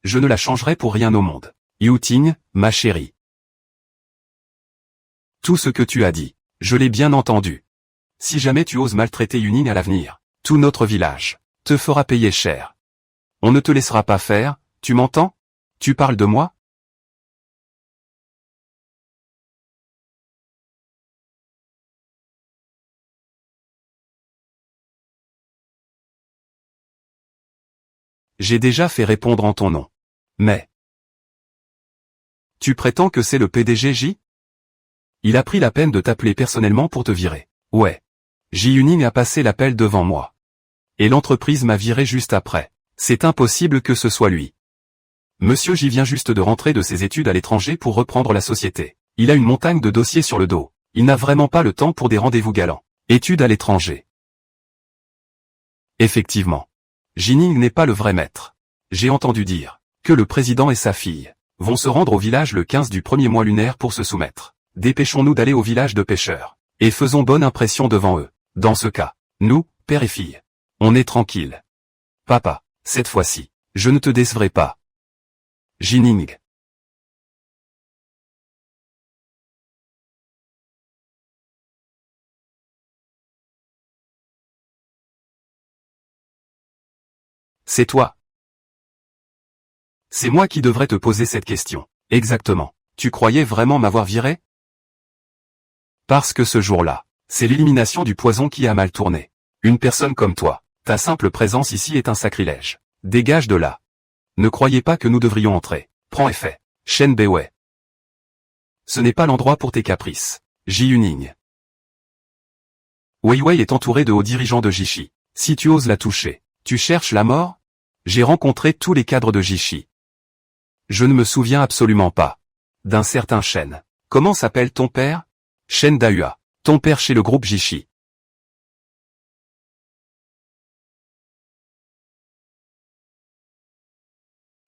A: Je ne la changerai pour rien au monde. Yuting, ma chérie. Tout ce que tu as dit, je l'ai bien entendu. Si jamais tu oses maltraiter Yuning à l'avenir, tout notre village te fera payer cher. On ne te laissera pas faire, tu m'entends? Tu parles de moi? J'ai déjà fait répondre en ton nom. Mais. Tu prétends que c'est le PDG J? Il a pris la peine de t'appeler personnellement pour te virer. Ouais. Ji Yuning a passé l'appel devant moi. Et l'entreprise m'a viré juste après. C'est impossible que ce soit lui. Monsieur J vient juste de rentrer de ses études à l'étranger pour reprendre la société. Il a une montagne de dossiers sur le dos. Il n'a vraiment pas le temps pour des rendez-vous galants. Études à l'étranger. Effectivement. Jining n'est pas le vrai maître. J'ai entendu dire que le président et sa fille vont se rendre au village le 15 du premier mois lunaire pour se soumettre. Dépêchons-nous d'aller au village de pêcheurs. Et faisons bonne impression devant eux. Dans ce cas, nous, père et fille, on est tranquille. Papa, cette fois-ci, je ne te décevrai pas. Jining. C'est toi. C'est moi qui devrais te poser cette question. Exactement. Tu croyais vraiment m'avoir viré? Parce que ce jour-là, c'est l'élimination du poison qui a mal tourné. Une personne comme toi, ta simple présence ici est un sacrilège. Dégage de là. Ne croyez pas que nous devrions entrer. Prends effet. Shen Bewei. Ce n'est pas l'endroit pour tes caprices. Ji Yuning. Wei Wei est entouré de hauts dirigeants de Jishi. Si tu oses la toucher, tu cherches la mort? J'ai rencontré tous les cadres de Jishi. Je ne me souviens absolument pas. D'un certain Shen. Comment s'appelle ton père? Shen Dahua. Ton père chez le groupe Jishi.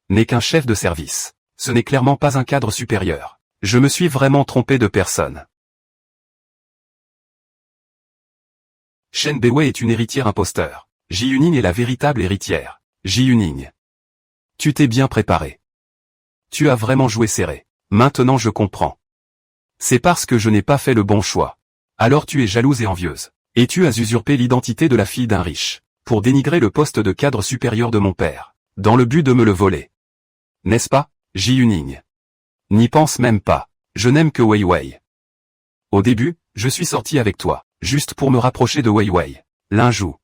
A: N'est qu'un chef de service. Ce n'est clairement pas un cadre supérieur. Je me suis vraiment trompé de personne. Shen Bewei est une héritière imposteur. Ji Yuning est la véritable héritière. Ji Yuning. Tu t'es bien préparé. Tu as vraiment joué serré. Maintenant je comprends. C'est parce que je n'ai pas fait le bon choix. Alors tu es jalouse et envieuse. Et tu as usurpé l'identité de la fille d'un riche, pour dénigrer le poste de cadre supérieur de mon père, dans le but de me le voler. N'est-ce pas, Ji Yuning? N'y pense même pas. Je n'aime que Wei Wei. Au début, je suis sorti avec toi, juste pour me rapprocher de Wei Wei. L'un joue.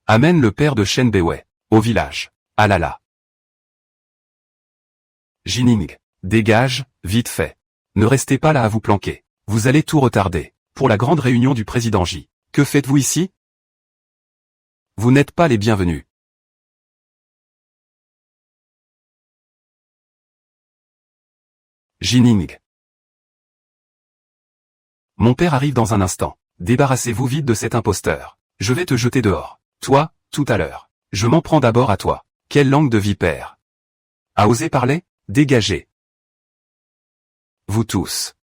A: Amène le père de Shen Bewei, au village. Ah là là. Jining. Dégage, vite fait. Ne restez pas là à vous planquer. Vous allez tout retarder. Pour la grande réunion du président Ji. Que faites-vous ici? Vous n'êtes pas les bienvenus. Jining. Mon père arrive dans un instant. Débarrassez-vous vite de cet imposteur. Je vais te jeter dehors. Toi, tout à l'heure. Je m'en prends d'abord à toi. Quelle langue de vipère. A osé parler? Dégagez. Vous tous.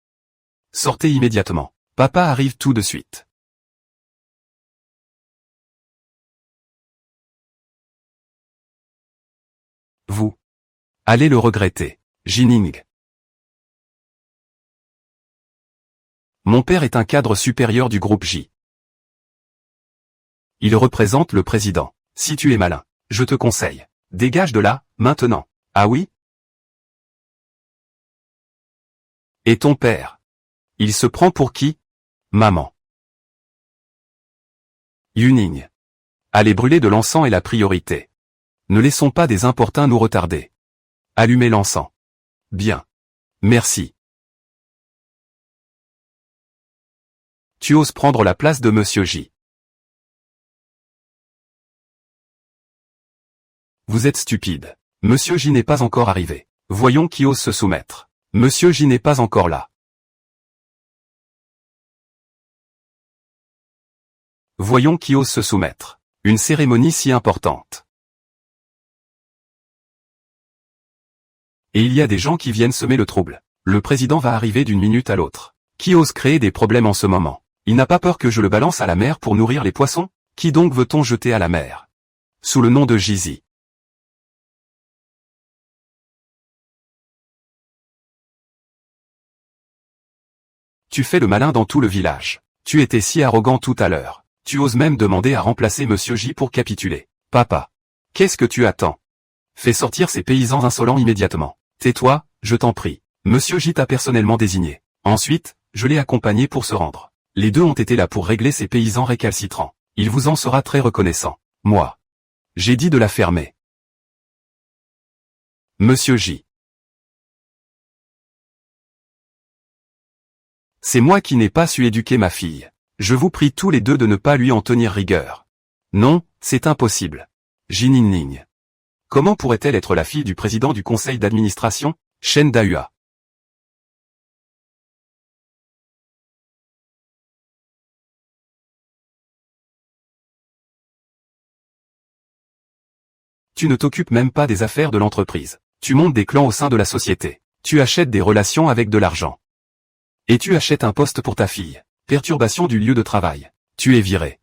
A: Sortez immédiatement. Papa arrive tout de suite. Vous. Allez le regretter. Jining. Mon père est un cadre supérieur du groupe J. Il représente le président. Si tu es malin, je te conseille. Dégage de là, maintenant. Ah oui? Et ton père? Il se prend pour qui? Maman. Yuning. Allez brûler de l'encens est la priorité. Ne laissons pas des importuns nous retarder. Allumez l'encens. Bien. Merci. Tu oses prendre la place de Monsieur J. Vous êtes stupide. Monsieur J n'est pas encore arrivé. Voyons qui ose se soumettre. Monsieur J n'est pas encore là. Voyons qui ose se soumettre. Une cérémonie si importante. Et il y a des gens qui viennent semer le trouble. Le président va arriver d'une minute à l'autre. Qui ose créer des problèmes en ce moment? Il n'a pas peur que je le balance à la mer pour nourrir les poissons? Qui donc veut-on jeter à la mer? Sous le nom de Jizi. Tu fais le malin dans tout le village. Tu étais si arrogant tout à l'heure. Tu oses même demander à remplacer Monsieur J pour capituler. Papa. Qu'est-ce que tu attends? Fais sortir ces paysans insolents immédiatement. Tais-toi, je t'en prie. Monsieur J t'a personnellement désigné. Ensuite, je l'ai accompagné pour se rendre. Les deux ont été là pour régler ces paysans récalcitrants. Il vous en sera très reconnaissant. Moi. J'ai dit de la fermer. Monsieur J. C'est moi qui n'ai pas su éduquer ma fille. Je vous prie tous les deux de ne pas lui en tenir rigueur. Non, c'est impossible. Jining. Comment pourrait-elle être la fille du président du conseil d'administration? Shen Dahua. Tu ne t'occupes même pas des affaires de l'entreprise. Tu montes des clans au sein de la société. Tu achètes des relations avec de l'argent. Et tu achètes un poste pour ta fille. Perturbation du lieu de travail. Tu es viré.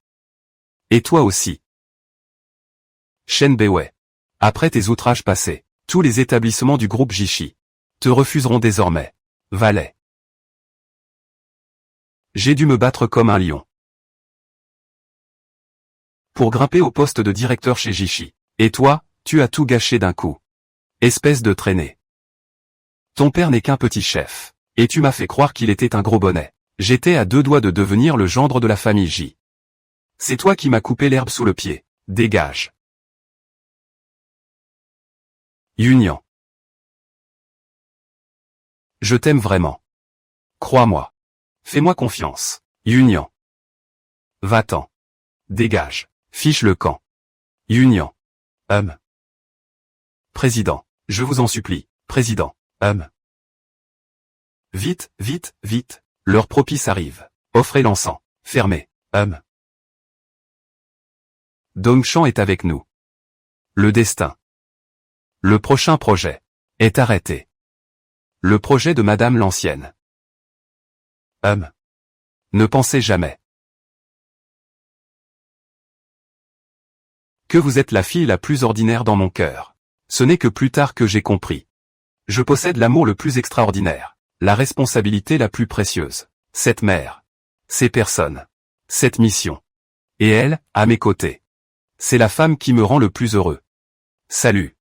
A: Et toi aussi. Shen Bewei. Après tes outrages passés, tous les établissements du groupe Jishi te refuseront désormais. Valet. J'ai dû me battre comme un lion pour grimper au poste de directeur chez Jishi. Et toi, tu as tout gâché d'un coup. Espèce de traînée. Ton père n'est qu'un petit chef. Et tu m'as fait croire qu'il était un gros bonnet. J'étais à 2 doigts de devenir le gendre de la famille J. C'est toi qui m'as coupé l'herbe sous le pied. Dégage. Union. Je t'aime vraiment. Crois-moi. Fais-moi confiance. Union. Va-t'en. Dégage. Fiche le camp. Union. Président. Je vous en supplie. Président. Vite, vite, vite. L'heure propice arrive. Offrez l'encens. Fermez. Dongshan est avec nous. Le destin. Le prochain projet est arrêté. Le projet de Madame l'ancienne. Ne pensez jamais que vous êtes la fille la plus ordinaire dans mon cœur. Ce n'est que plus tard que j'ai compris. Je possède l'amour le plus extraordinaire, la responsabilité la plus précieuse, cette mère, ces personnes, cette mission. Et elle, à mes côtés. C'est la femme qui me rend le plus heureux. Salut.